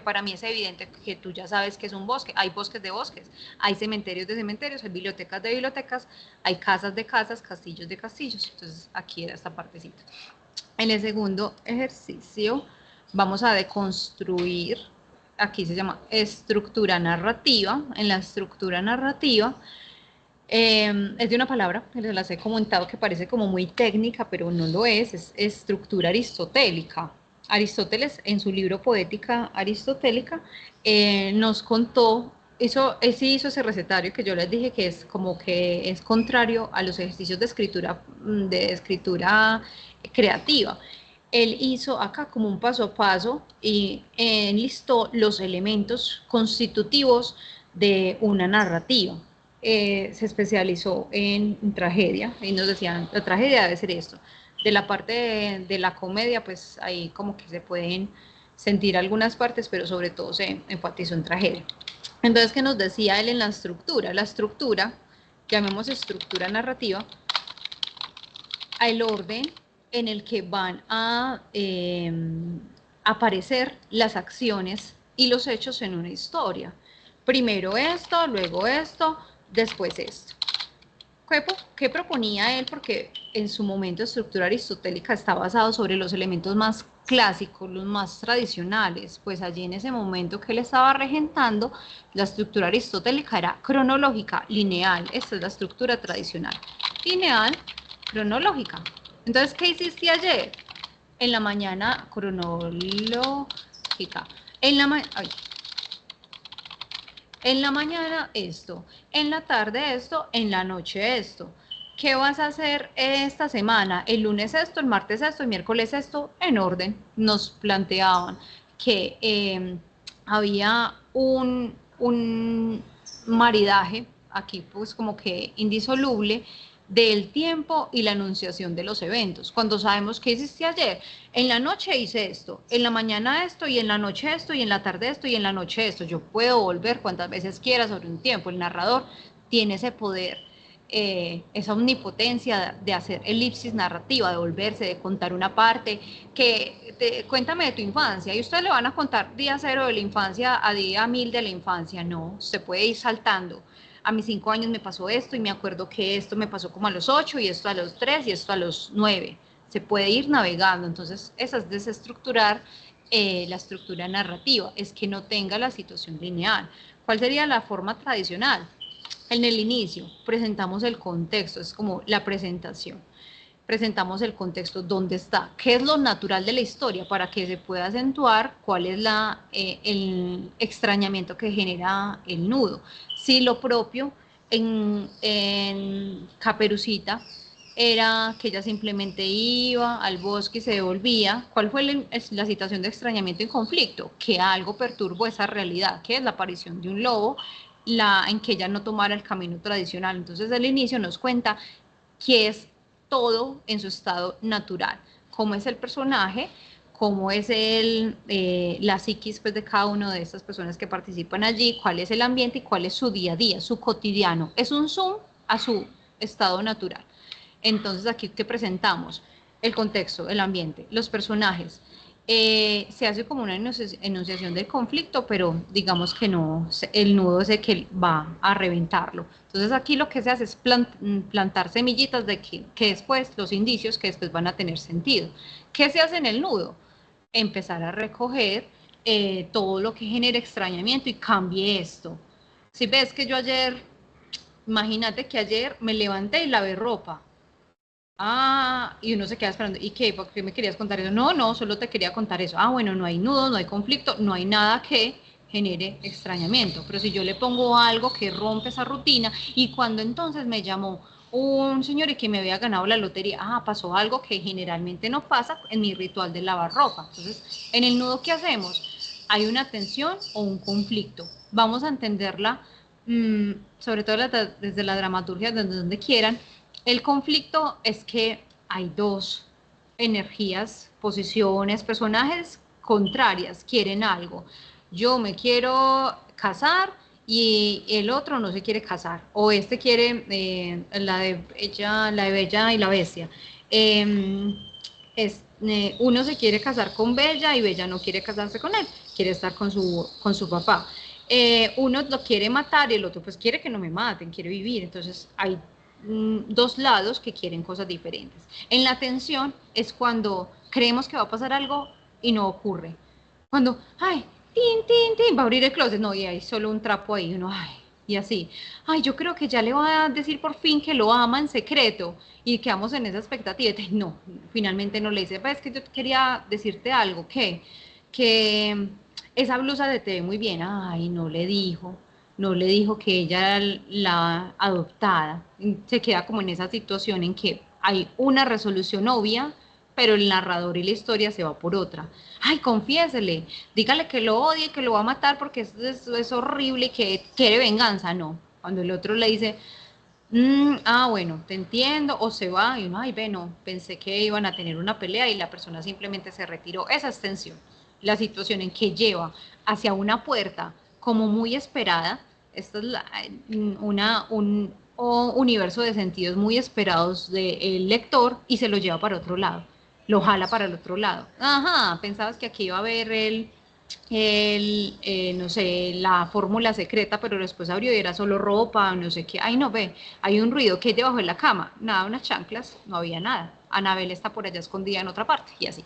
para mí es evidente que tú ya sabes que es un bosque. Hay bosques de bosques, hay cementerios de cementerios, hay bibliotecas de bibliotecas, hay casas de casas, castillos de castillos. Entonces, aquí era esta partecita. En el segundo ejercicio, vamos a deconstruir, aquí se llama estructura narrativa. En la estructura narrativa, es de una palabra que les las he comentado que parece como muy técnica, pero no lo es estructura aristotélica. Aristóteles, en su libro Poética Aristotélica, nos contó, él sí hizo ese recetario que yo les dije que es como que es contrario a los ejercicios de escritura creativa. Él hizo acá como un paso a paso y enlistó los elementos constitutivos de una narrativa. Se especializó en tragedia y nos decían, la tragedia debe ser esto. De la parte de la comedia, pues ahí como que se pueden sentir algunas partes, pero sobre todo se enfatizó en tragedia. Entonces, ¿qué nos decía él en la estructura? La estructura, llamemos estructura narrativa, al orden en el que van a aparecer las acciones y los hechos en una historia. Primero esto, luego esto, después esto. ¿Qué proponía él? Porque en su momento estructura aristotélica está basado sobre los elementos más clásicos, los más tradicionales, pues allí en ese momento que él estaba regentando, la estructura aristotélica era cronológica, lineal. Esta es la estructura tradicional. Lineal, cronológica. Entonces, ¿qué hiciste ayer? En la mañana, cronológica. En la mañana esto, en la tarde esto, en la noche esto. ¿Qué vas a hacer esta semana? El lunes esto, el martes esto, el miércoles esto, en orden. Nos planteaban que había un maridaje, aquí pues como que indisoluble, del tiempo y la enunciación de los eventos. Cuando sabemos qué hiciste ayer, en la noche hice esto, en la mañana esto, y en la noche esto, y en la tarde esto, y en la noche esto. Yo puedo volver cuantas veces quiera sobre un tiempo. El narrador tiene ese poder, esa omnipotencia de hacer elipsis narrativa, de volverse, de contar una parte, cuéntame de tu infancia, y ustedes le van a contar día 0 de la infancia a día 1000 de la infancia. No, se puede ir saltando. A mis 5 años me pasó esto y me acuerdo que esto me pasó como a los 8 y esto a los 3 y esto a los 9. Se puede ir navegando. Entonces, esa es desestructurar la estructura narrativa, es que no tenga la situación lineal. ¿Cuál sería la forma tradicional? En el inicio presentamos el contexto, es como la presentación. presentamos el contexto, dónde está, qué es lo natural de la historia para que se pueda acentuar cuál es el extrañamiento que genera el nudo. Si lo propio en Caperucita era que ella simplemente iba al bosque y se devolvía. ¿Cuál fue la situación de extrañamiento y conflicto? Que algo perturbó esa realidad, que es la aparición de un lobo, en que ella no tomara el camino tradicional. Entonces, al inicio nos cuenta que es todo en su estado natural, cómo es el personaje, cómo es la psiquis pues, de cada una de estas personas que participan allí, cuál es el ambiente y cuál es su día a día, su cotidiano. Es un zoom a su estado natural. Entonces, aquí que presentamos el contexto, el ambiente, los personajes. Se hace como una enunciación del conflicto, pero digamos que no, el nudo es el que va a reventarlo. Entonces, aquí lo que se hace es plantar semillitas de que después, los indicios que después van a tener sentido. ¿Qué se hace en el nudo? Empezar a recoger todo lo que genera extrañamiento y cambie esto. Si ves que yo ayer, imagínate que ayer me levanté y lavé ropa. Ah, y uno se queda esperando. ¿Y qué? ¿Por qué me querías contar eso? No, no, solo te quería contar eso. Ah, bueno, no hay nudos, no hay conflicto, no hay nada que genere extrañamiento. Pero si yo le pongo algo que rompe esa rutina, y cuando entonces me llamó un señor y que me había ganado la lotería, ah, pasó algo que generalmente no pasa en mi ritual de lavar ropa. Entonces, en el nudo, ¿qué hacemos? Hay una tensión o un conflicto. Vamos a entenderla, sobre todo desde la dramaturgia, desde donde quieran. El conflicto es que hay dos energías, posiciones, personajes contrarias, quieren algo. Yo me quiero casar y el otro no se quiere casar, o este quiere la de Bella y la Bestia. Uno se quiere casar con Bella y Bella no quiere casarse con él, quiere estar con su papá. Uno lo quiere matar y el otro pues quiere que no me maten, quiere vivir. Entonces hay dos lados que quieren cosas diferentes. En la tensión es cuando creemos que va a pasar algo y no ocurre. Cuando, ay, tin, tin, tin, va a abrir el closet, no, y hay solo un trapo ahí, uno, ay, y así, ay, yo creo que ya le va a decir por fin que lo ama en secreto, y quedamos en esa expectativa, y no, finalmente no le dice, es que yo quería decirte algo, que esa blusa te ve muy bien, ay, no le dijo que ella era la adoptada. Se queda como en esa situación en que hay una resolución obvia, pero el narrador y la historia se va por otra. Ay, confiésele, dígale que lo odia, que lo va a matar porque es horrible y que quiere venganza. No, cuando el otro le dice, bueno, te entiendo, o se va, y uno, ay, ve, no, pensé que iban a tener una pelea y la persona simplemente se retiró. Esa es tensión. La situación en que lleva hacia una puerta como muy esperada, esta es un universo de sentidos muy esperados del lector y se lo lleva para otro lado, lo jala para el otro lado. Ajá, pensabas que aquí iba a haber no sé, la fórmula secreta, pero después abrió y era solo ropa, no sé qué. Ay, no ve, hay un ruido, ¿qué hay debajo de la cama? Nada, unas chanclas, no había nada. Anabel está por allá escondida en otra parte, y así.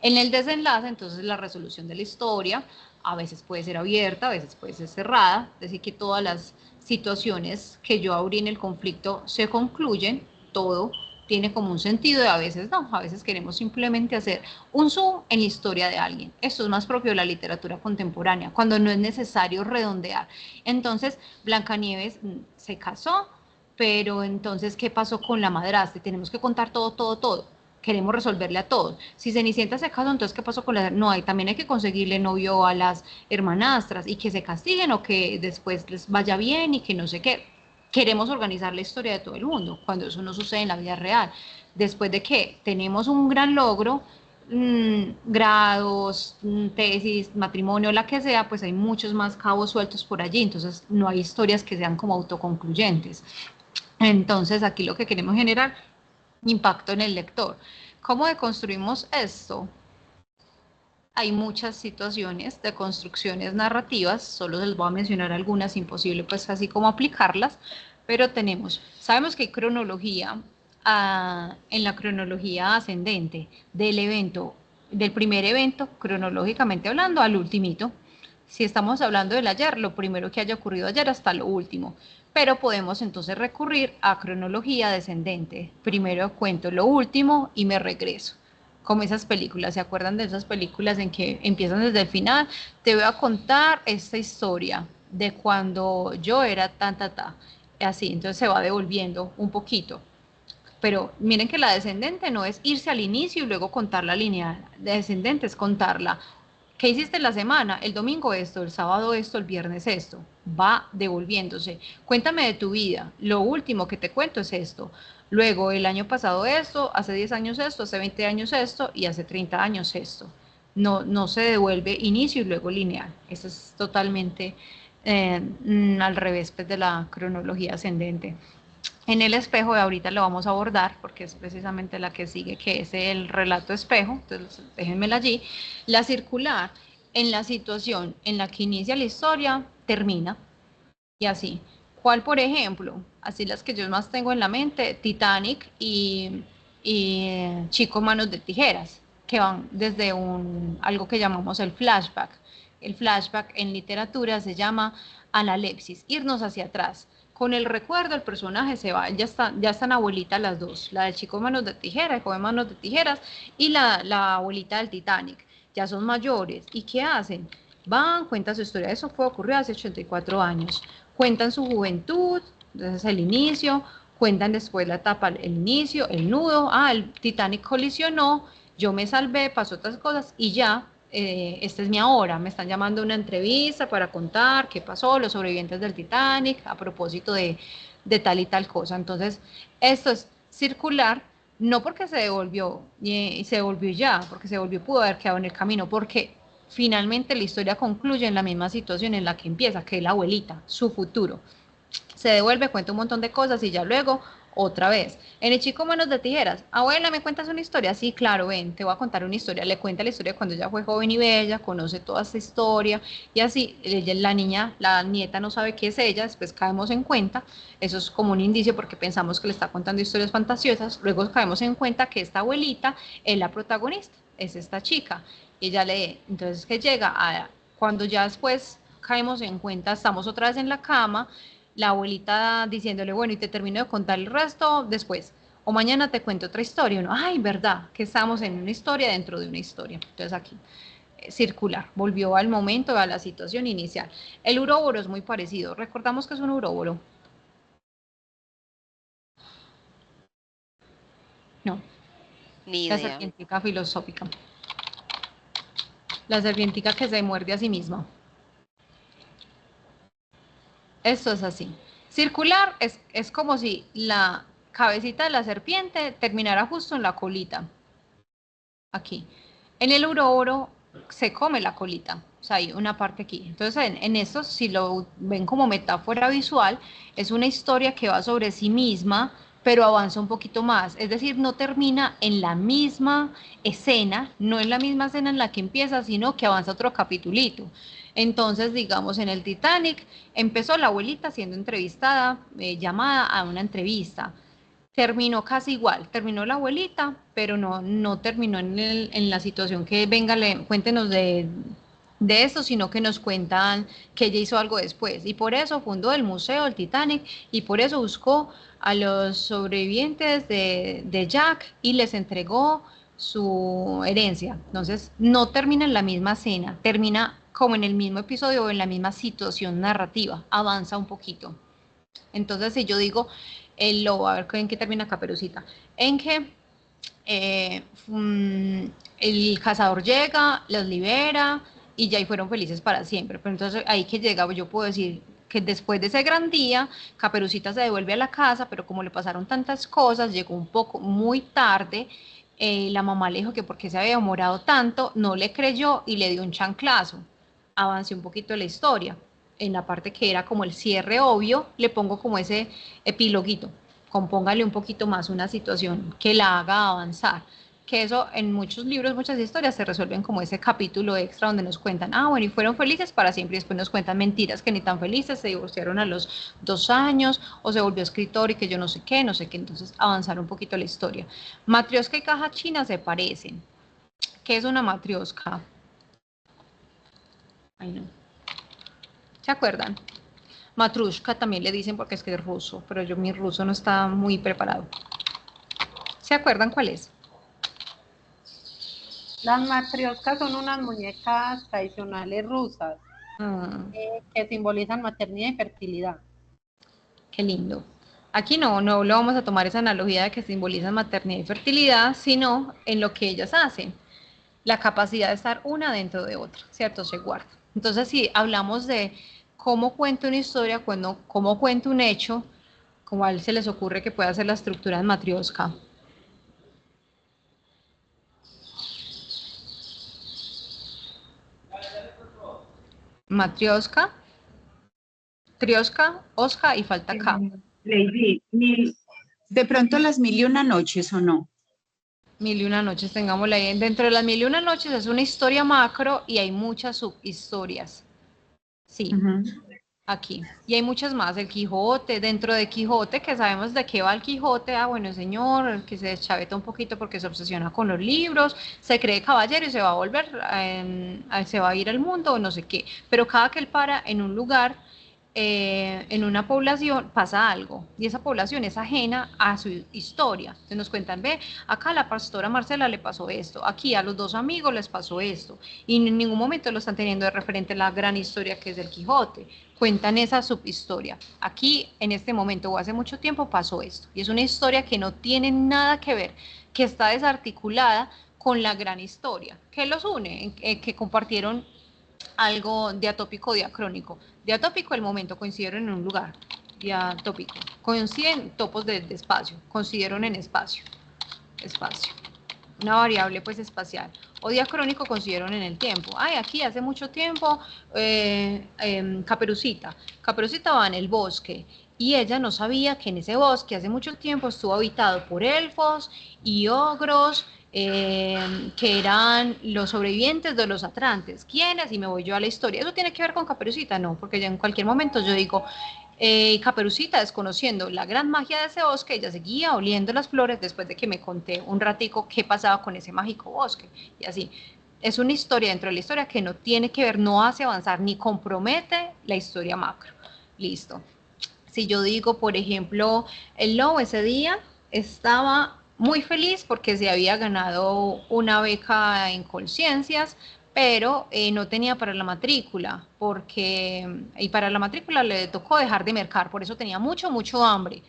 En el desenlace, entonces, la resolución de la historia a veces puede ser abierta, a veces puede ser cerrada, es decir, que todas las situaciones que yo abrí en el conflicto se concluyen, todo tiene como un sentido y a veces no, a veces queremos simplemente hacer un zoom en la historia de alguien. Esto es más propio de la literatura contemporánea, cuando no es necesario redondear. Entonces, Blancanieves se casó, pero entonces, ¿qué pasó con la madrastra? Tenemos que contar todo. Queremos resolverle a todos. Si Cenicienta se casó, entonces, ¿qué pasó con la...? No, también hay que conseguirle novio a las hermanastras y que se castiguen o que después les vaya bien y que no sé qué. Queremos organizar la historia de todo el mundo, cuando eso no sucede en la vida real. Después de que tenemos un gran logro, grados, tesis, matrimonio, la que sea, pues hay muchos más cabos sueltos por allí, entonces no hay historias que sean como autoconcluyentes. Entonces aquí lo que queremos generar, impacto en el lector. ¿Cómo deconstruimos esto? Hay muchas situaciones de construcciones narrativas, solo les voy a mencionar algunas, imposible pues así como aplicarlas, pero sabemos que hay cronología, en la cronología ascendente del evento, del primer evento, cronológicamente hablando, al ultimito. Si estamos hablando del ayer, lo primero que haya ocurrido ayer hasta lo último. pero podemos entonces recurrir a cronología descendente. Primero cuento lo último y me regreso. Como esas películas, ¿se acuerdan de esas películas en que empiezan desde el final? Te voy a contar esta historia de cuando yo era así, entonces se va devolviendo un poquito. Pero miren que la descendente no es irse al inicio y luego contar la lineal. La descendente es contarla. ¿Qué hiciste en la semana? El domingo esto, el sábado esto, el viernes esto. Va devolviéndose. Cuéntame de tu vida. Lo último que te cuento es esto. Luego, el año pasado esto, hace 10 años esto, hace 20 años esto y hace 30 años esto. No se devuelve inicio y luego lineal. Eso es totalmente al revés pues, de la cronología ascendente. En el espejo, de ahorita lo vamos a abordar porque es precisamente la que sigue, que es el relato espejo, entonces déjenmela allí. La circular, en la situación en la que inicia la historia, termina, y así. ¿Cuál, por ejemplo? Así las que yo más tengo en la mente, Titanic y Chico Manos de Tijeras, que van desde algo que llamamos el flashback. El flashback en literatura se llama analepsis, irnos hacia atrás. Con el recuerdo el personaje se va, ya están abuelitas las dos, la del Chico Manos de Tijeras, el joven Manos de Tijeras, y la abuelita del Titanic. Ya son mayores. ¿Y qué hacen? Van, cuentan su historia. Eso ocurrió hace 84 años. Cuentan su juventud, entonces el inicio, cuentan después la etapa, el inicio, el nudo, el Titanic colisionó, yo me salvé, pasó otras cosas y ya, esta es mi ahora, me están llamando a una entrevista para contar qué pasó, los sobrevivientes del Titanic, a propósito de tal y tal cosa. Entonces, esto es circular, no porque se devolvió y se devolvió ya, porque se devolvió, pudo haber quedado en el camino, porque finalmente la historia concluye en la misma situación en la que empieza, que es la abuelita, su futuro. Se devuelve, cuenta un montón de cosas y ya luego otra vez. En el Chico Manos de Tijeras, abuela, ¿me cuentas una historia? Sí, claro, ven, te voy a contar una historia. Le cuenta la historia de cuando ella fue joven y bella, conoce toda esta historia y así la niña, la nieta no sabe qué es ella, después caemos en cuenta, eso es como un indicio porque pensamos que le está contando historias fantasiosas, luego caemos en cuenta que esta abuelita es la protagonista, es esta chica. Y ella lee, entonces que llega a, cuando ya después caemos en cuenta, estamos otra vez en la cama, la abuelita diciéndole, bueno, y te termino de contar el resto después, o mañana te cuento otra historia, uno, ay, verdad, que estamos en una historia dentro de una historia. Entonces aquí, circular, volvió al momento, a la situación inicial. El uróboro es muy parecido, recordamos que es un uróboro. No. Ni La idea. serpientica filosófica. La serpientica que se muerde a sí misma. Esto es así. Circular es como si la cabecita de la serpiente terminara justo en la colita. Aquí. En el uróboro se come la colita. O sea, hay una parte aquí. Entonces, en esto, si lo ven como metáfora visual, es una historia que va sobre sí misma, pero avanza un poquito más. Es decir, no termina en la misma escena, no en la misma escena en la que empieza, sino que avanza otro capitulito. Entonces, digamos, en el Titanic empezó la abuelita siendo entrevistada, llamada a una entrevista. Terminó casi igual, terminó la abuelita, pero no terminó en la situación que venga, cuéntenos de eso, sino que nos cuentan que ella hizo algo después. Y por eso fundó el Museo del Titanic y por eso buscó a los sobrevivientes de Jack y les entregó su herencia. Entonces, no termina en la misma escena, termina como en el mismo episodio o en la misma situación narrativa, avanza un poquito. Entonces, si yo digo, el lobo, a ver en qué termina Caperucita, en que el cazador llega, los libera y ya ahí fueron felices para siempre. Pero entonces ahí que llega, yo puedo decir que después de ese gran día, Caperucita se devuelve a la casa, pero como le pasaron tantas cosas, llegó un poco muy tarde. La mamá le dijo que porque se había demorado tanto, no le creyó y le dio un chanclazo. Avancé un poquito la historia. En la parte que era como el cierre obvio, le pongo como ese epiloguito. Compóngale un poquito más una situación que la haga avanzar. Que eso en muchos libros, muchas historias se resuelven como ese capítulo extra donde nos cuentan, bueno, y fueron felices para siempre, y después nos cuentan mentiras que ni tan felices, se divorciaron a los 2 años, o se volvió escritor y que yo no sé qué, entonces avanzar un poquito la historia. Matrioska y caja china se parecen. ¿Qué es una matrioska? Ay, no. ¿Se acuerdan? Matrushka también le dicen porque es que es ruso, pero mi ruso no está muy preparado. ¿Se acuerdan cuál es? Las matrioscas son unas muñecas tradicionales rusas que simbolizan maternidad y fertilidad. Qué lindo. Aquí no lo vamos a tomar esa analogía de que simbolizan maternidad y fertilidad, sino en lo que ellas hacen. La capacidad de estar una dentro de otra, ¿cierto? Se guarda. Entonces, si hablamos de cómo cuento una historia, cómo cuento un hecho, ¿cuál se les ocurre que pueda ser la estructura de Matrioska? Matrioska, Trioska, Osja y falta K. Lady, de pronto las 1001 noches o no. 1001 noches, tengámosla ahí. Dentro de las 1001 noches es una historia macro y hay muchas subhistorias. Sí, aquí. Y hay muchas más. El Quijote, dentro de Quijote, que sabemos de qué va el Quijote. Ah, bueno, señor, que se deschaveta un poquito porque se obsesiona con los libros, se cree caballero y se va a volver, se va a ir al mundo, no sé qué. Pero cada que él para en un lugar, en una población pasa algo y esa población es ajena a su historia. Entonces nos cuentan, ve, acá a la pastora Marcela le pasó esto, aquí a los dos amigos les pasó esto, y en ningún momento lo están teniendo de referente a la gran historia que es el Quijote. Cuentan esa subhistoria. Aquí, en este momento o hace mucho tiempo pasó esto, y es una historia que no tiene nada que ver, que está desarticulada con la gran historia. ¿Qué los une? Que compartieron algo diatópico diacrónico. Diatópico, el momento, coincidieron en un lugar. Diatópico, coinciden topos de espacio, coincidieron en espacio. Una variable pues espacial. O diacrónico, coincidieron en el tiempo. Ay, aquí hace mucho tiempo, Caperucita va en el bosque y ella no sabía que en ese bosque hace mucho tiempo estuvo habitado por elfos y ogros, que eran los sobrevivientes de los Atlantes. ¿Quiénes? Y me voy yo a la historia. ¿Eso tiene que ver con Caperucita? No, porque ya en cualquier momento yo digo, Caperucita, desconociendo la gran magia de ese bosque, ella seguía oliendo las flores después de que me conté un ratico qué pasaba con ese mágico bosque. Y así, es una historia dentro de la historia que no tiene que ver, no hace avanzar ni compromete la historia macro. Listo. Si yo digo, por ejemplo, el lobo ese día estaba muy feliz porque se había ganado una beca en Colciencias, pero no tenía para la matrícula, y para la matrícula le tocó dejar de mercar, por eso tenía mucho hambre.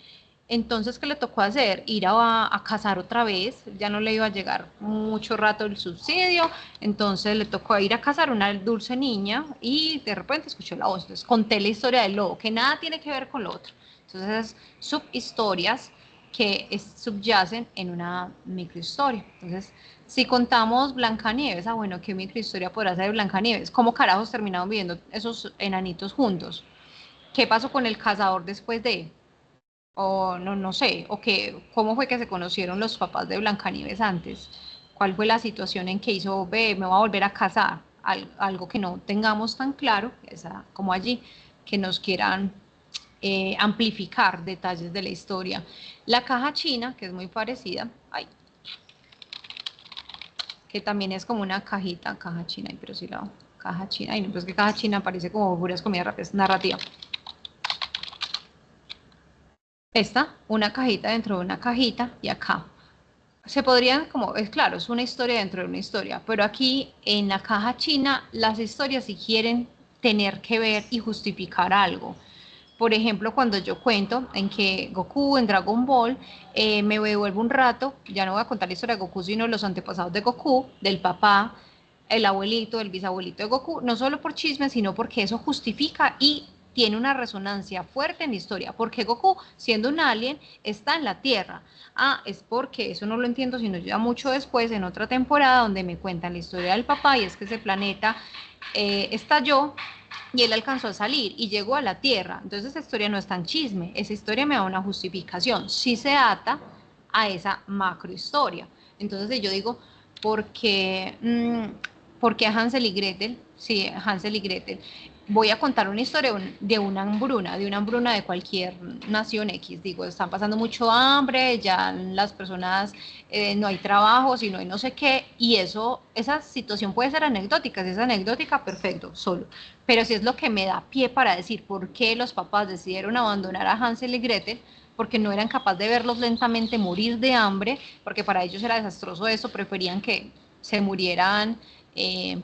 Entonces, ¿qué le tocó hacer? Ir a cazar otra vez, ya no le iba a llegar mucho rato el subsidio, entonces le tocó ir a cazar una dulce niña y de repente escuchó la voz. Entonces conté la historia del lobo, que nada tiene que ver con lo otro. Entonces, subhistorias que subyacen en una microhistoria. Entonces, si contamos Blancanieves, bueno, ¿qué microhistoria podrá ser Blancanieves? ¿Cómo carajos terminaron viviendo esos enanitos juntos? ¿Qué pasó con el cazador después de...? O no sé, o cómo fue que se conocieron los papás de Blancanieves antes, cuál fue la situación en que hizo, ve, me voy a volver a casar, algo que no tengamos tan claro, como allí, que nos quieran amplificar detalles de la historia. La caja china, que es muy parecida, que también es como una caja china, pero sí la caja china, no, pues que caja china parece como puras comidas rápidas, narrativa. Una cajita dentro de una cajita y acá. Se podrían, es claro, es una historia dentro de una historia, pero aquí en la caja china las historias sí quieren tener que ver y justificar algo. Por ejemplo, cuando yo cuento en que Goku en Dragon Ball, me devuelvo un rato, ya no voy a contar la historia de Goku, sino los antepasados de Goku, del papá, el abuelito, el bisabuelito de Goku, no solo por chisme, sino porque eso justifica y tiene una resonancia fuerte en la historia. Porque Goku, siendo un alien, está en la Tierra. Es porque, eso no lo entiendo, sino ya mucho después, en otra temporada, donde me cuentan la historia del papá, y es que ese planeta estalló, y él alcanzó a salir y llegó a la Tierra. Entonces esa historia no es tan chisme, esa historia me da una justificación, sí se ata a esa macrohistoria. Entonces yo digo, ¿por qué Hansel y Gretel? Sí, Hansel y Gretel. voy a contar una historia de una hambruna de cualquier nación X. Digo, están pasando mucho hambre, ya las personas no hay trabajo, sino hay no sé qué, y esa situación puede ser anecdótica. Si es anecdótica, perfecto, solo. Pero si es lo que me da pie para decir por qué los papás decidieron abandonar a Hansel y Gretel, porque no eran capaces de verlos lentamente morir de hambre, porque para ellos era desastroso eso, preferían que se murieran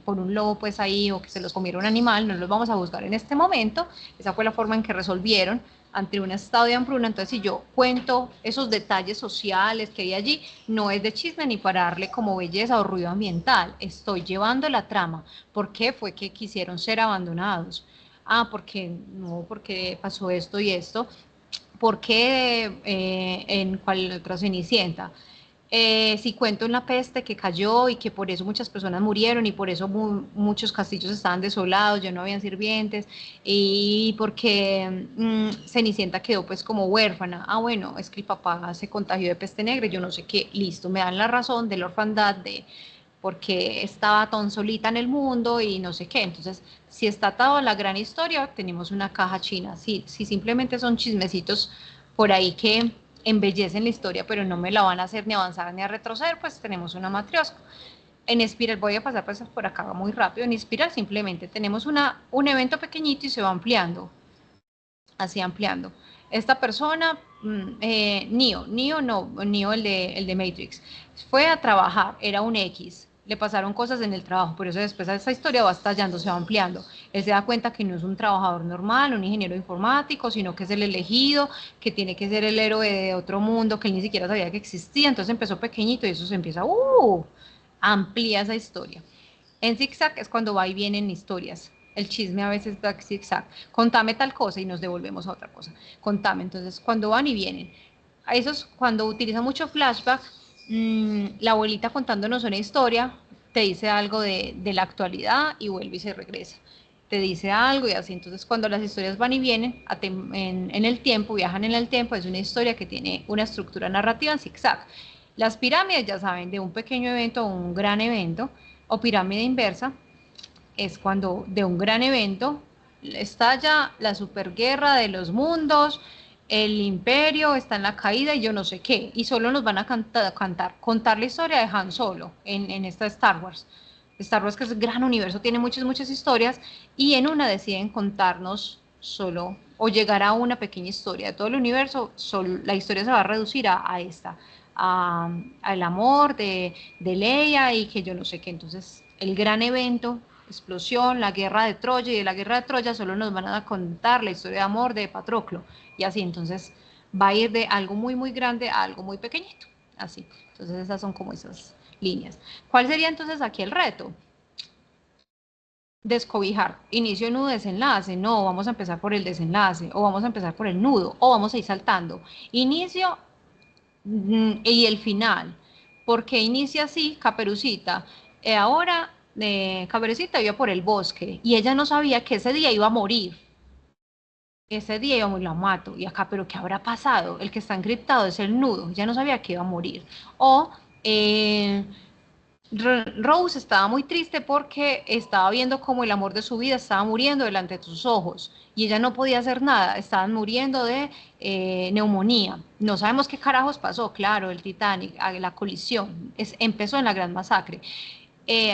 por un lobo pues ahí, o que se los comiera un animal. No los vamos a juzgar en este momento. Esa fue la forma en que resolvieron ante un estado de hambruna. Entonces, si yo cuento esos detalles sociales que hay allí, no es de chisme ni para darle como belleza o ruido ambiental, estoy llevando la trama. ¿Por qué fue que quisieron ser abandonados? Porque pasó esto y esto. ¿Por qué en cuál otra Cenicienta? Si cuento una peste que cayó y que por eso muchas personas murieron y por eso muchos castillos estaban desolados, ya no habían sirvientes, y porque Cenicienta quedó pues como huérfana. Bueno, es que el papá se contagió de peste negra y yo no sé qué, listo, me dan la razón de la orfandad, de porque estaba tan solita en el mundo y no sé qué. Entonces, si está atado a la gran historia, tenemos una caja china. Si simplemente son chismecitos por ahí que embellecen la historia, pero no me la van a hacer ni avanzar ni a retroceder, pues tenemos una matriosca. En Espiral, voy a pasar pues por acá muy rápido. En Espiral simplemente tenemos un evento pequeñito y se va ampliando, así ampliando. Esta persona, Neo el de Matrix, fue a trabajar, era un X, le pasaron cosas en el trabajo, por eso después esta historia va estallando, se va ampliando. Él se da cuenta que no es un trabajador normal, un ingeniero informático, sino que es el elegido, que tiene que ser el héroe de otro mundo que él ni siquiera sabía que existía. Entonces empezó pequeñito y eso se empieza, amplía esa historia. En zigzag es cuando va y vienen historias. El chisme a veces va zigzag. Contame tal cosa y nos devolvemos a otra cosa. Contame. Entonces, cuando van y vienen. A esos, cuando utiliza mucho flashback, la abuelita contándonos una historia, te dice algo de la actualidad y vuelve y se regresa. Te dice algo y así. Entonces, cuando las historias van y vienen en el tiempo, viajan en el tiempo, es una historia que tiene una estructura narrativa en zigzag. Las pirámides, ya saben, de un pequeño evento a un gran evento, o pirámide inversa, es cuando de un gran evento estalla la superguerra de los mundos, el imperio está en la caída y yo no sé qué, y solo nos van a contar la historia de Han Solo en esta Star Wars. Star Wars, que es un gran universo, tiene muchas historias, y en una deciden contarnos solo, o llegar a una pequeña historia de todo el universo. La historia se va a reducir a esta, al amor de Leia y que yo no sé qué. Entonces, el gran evento, explosión, la guerra de Troya, y de la guerra de Troya solo nos van a contar la historia de amor de Patroclo, y así. Entonces va a ir de algo muy grande a algo muy pequeñito, así. Entonces esas son como esas líneas. ¿Cuál sería entonces aquí el reto? Descobijar, inicio, nudo, desenlace. No, vamos a empezar por el desenlace, o vamos a empezar por el nudo, o vamos a ir saltando. Inicio y el final. ¿Por qué inicia así Caperucita? Ahora Caperucita iba por el bosque y ella no sabía que ese día iba a morir. Ese día iba a morir, la mato. Y acá, ¿pero qué habrá pasado? El que está encriptado es el nudo. Ya no sabía que iba a morir. O Rose estaba muy triste porque estaba viendo cómo el amor de su vida estaba muriendo delante de sus ojos y ella no podía hacer nada. Estaban muriendo de neumonía. No sabemos qué carajos pasó. Claro, el Titanic, la colisión, empezó en la gran masacre.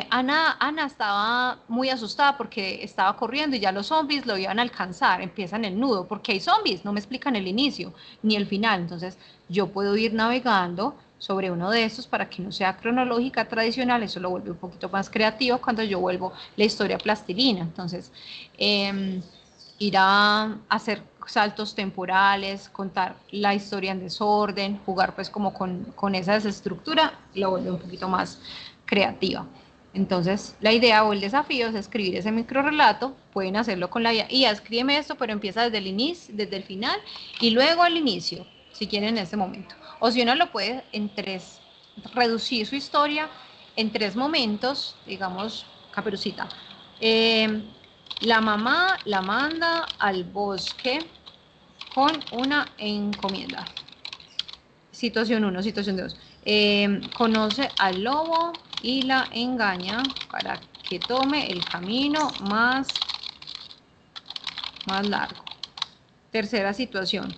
Ana estaba muy asustada porque estaba corriendo y ya los zombies lo iban a alcanzar. Empiezan el nudo, porque hay zombies, no me explican el inicio ni el final. Entonces yo puedo ir navegando sobre uno de estos para que no sea cronológica tradicional. Eso lo vuelve un poquito más creativo cuando yo vuelvo la historia plastilina. Entonces ir a hacer saltos temporales, contar la historia en desorden, jugar pues como con esa desestructura, lo vuelve un poquito más creativa. Entonces, la idea o el desafío es escribir ese microrrelato. Pueden hacerlo con la IA, escríbeme esto, pero empieza desde el inicio, desde el final, y luego al inicio, si quieren, en ese momento. O si uno lo puede reducir su historia en 3 momentos, digamos, Caperucita. La mamá la manda al bosque con una encomienda. Situación 1, situación 2. Conoce al lobo y la engaña para que tome el camino más más largo. Tercera situación,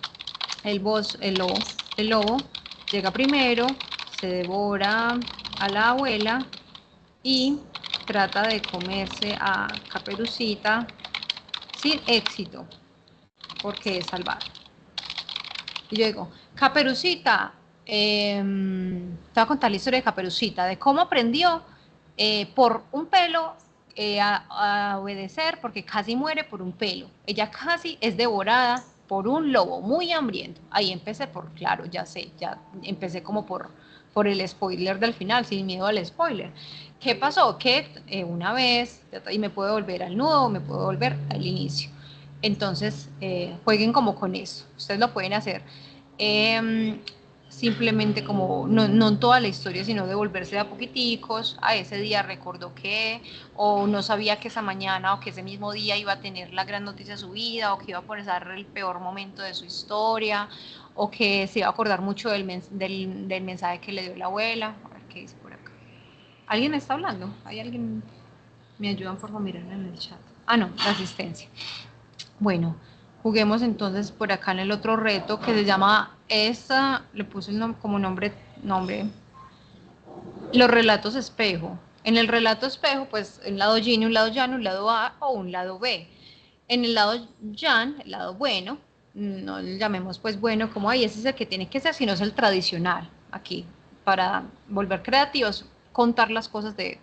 el lobo llega primero, se devora a la abuela y trata de comerse a Caperucita sin éxito, porque es salvaje. Y yo digo, Caperucita, te voy a contar la historia de Caperucita, de cómo aprendió por un pelo a obedecer, porque casi muere por un pelo. Ella casi es devorada por un lobo muy hambriento. Ahí empecé claro, ya sé, ya empecé como por el spoiler del final, sin miedo al spoiler. ¿Qué pasó? Que una vez, y me puedo volver al nudo, me puedo volver al inicio. Entonces, jueguen como con eso. Ustedes lo pueden hacer. Simplemente como, no toda la historia, sino devolverse de a poquiticos, a ese día recordó que, o no sabía que esa mañana o que ese mismo día iba a tener la gran noticia de su vida, o que iba a pasar el peor momento de su historia, o que se iba a acordar mucho del mensaje que le dio la abuela. A ver qué dice por acá. ¿Alguien está hablando? ¿Hay alguien? ¿Me ayudan por favor mirar en el chat? Ah, no, la asistencia. Bueno, juguemos entonces por acá en el otro reto que se llama, le puse como nombre, los relatos espejo. En el relato espejo, pues un lado yin, un lado yang, un lado A o un lado B. En el lado yang, el lado bueno, no le llamemos pues bueno como ahí, ese es el que tiene que ser, sino es el tradicional aquí, para volver creativos, contar las cosas desde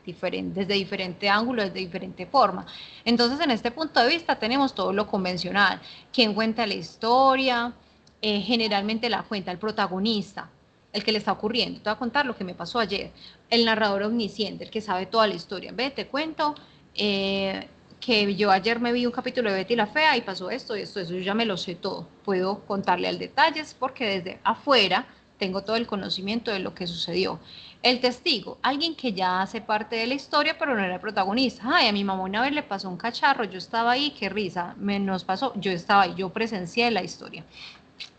diferente ángulo, desde diferente forma. Entonces, en este punto de vista tenemos todo lo convencional. ¿Quién cuenta la historia? Generalmente la cuenta el protagonista, el que le está ocurriendo. Te voy a contar lo que me pasó ayer. El narrador omnisciente, el que sabe toda la historia. Ve, te cuento que yo ayer me vi un capítulo de Betty la Fea y pasó esto y esto, eso, yo ya me lo sé todo. Puedo contarle al detalles porque desde afuera tengo todo el conocimiento de lo que sucedió. El testigo, alguien que ya hace parte de la historia, pero no era el protagonista. Ay, a mi mamá una vez le pasó un cacharro, yo estaba ahí, qué risa, nos pasó, yo estaba ahí, yo presencié la historia.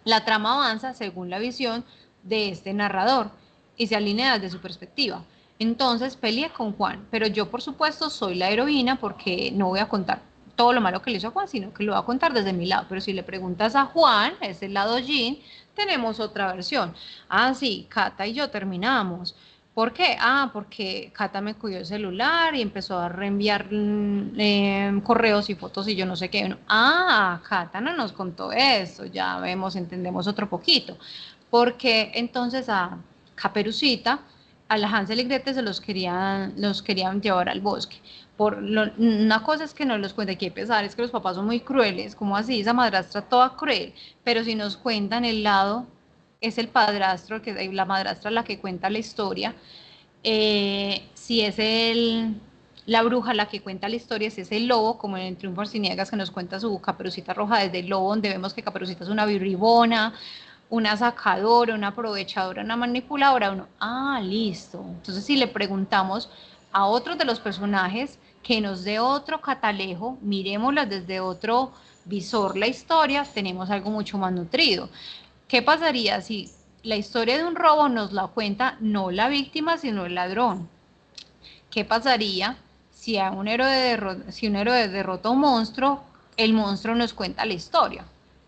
La trama avanza según la visión de este narrador y se alinea desde su perspectiva. Entonces peleé con Juan, pero yo por supuesto soy la heroína porque no voy a contar todo lo malo que le hizo a Juan, sino que lo voy a contar desde mi lado. Pero si le preguntas a Juan, es el lado Yin, tenemos otra versión. Ah, sí, Cata y yo terminamos. ¿Por qué? Ah, porque Cata me cogió el celular y empezó a reenviar correos y fotos y yo no sé qué. Ah, Cata no nos contó eso, ya vemos, entendemos otro poquito. Porque entonces a Caperucita, a la Hansel y Gretel se los querían llevar al bosque. Una cosa es que no los cuenta, que pesar, es que los papás son muy crueles, como así, esa madrastra toda cruel, pero si nos cuentan el lado, es el padrastro, la madrastra la que cuenta la historia, si es la bruja la que cuenta la historia, si es el lobo, como en el Triunfo Arciniegas que nos cuenta su Caperucita Roja desde el lobo, donde vemos que Caperucita es una bribona, una sacadora, una aprovechadora, una manipuladora, listo. Entonces si le preguntamos a otros de los personajes que nos dé otro catalejo, miremosla desde otro visor la historia, tenemos algo mucho más nutrido. ¿Qué pasaría si la historia de un robo nos la cuenta no la víctima, sino el ladrón? ¿Qué pasaría si un héroe derrota a un monstruo, el monstruo nos cuenta la historia?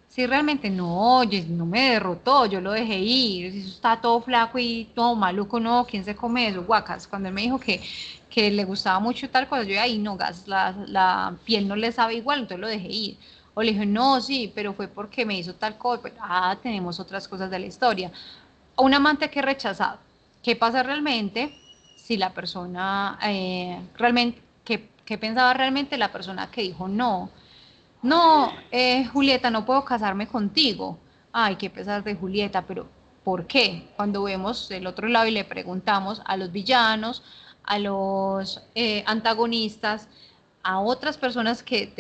Si realmente no, oye, no me derrotó, yo lo dejé ir, eso está todo flaco y todo maluco, no, ¿quién se come eso? Guacas, cuando él me dijo que le gustaba mucho tal cosa, yo ahí no, gas, la piel no le sabe igual, entonces lo dejé ir. O le dije, no, sí, pero fue porque me hizo tal cosa, pues, tenemos otras cosas de la historia. O un amante que he rechazado, ¿qué pasa realmente si la persona realmente, qué pensaba realmente la persona que dijo no? No, Julieta, no puedo casarme contigo. Ay, qué pesar de Julieta, pero ¿por qué? Cuando vemos el otro lado y le preguntamos a los villanos, a los antagonistas, a otras personas que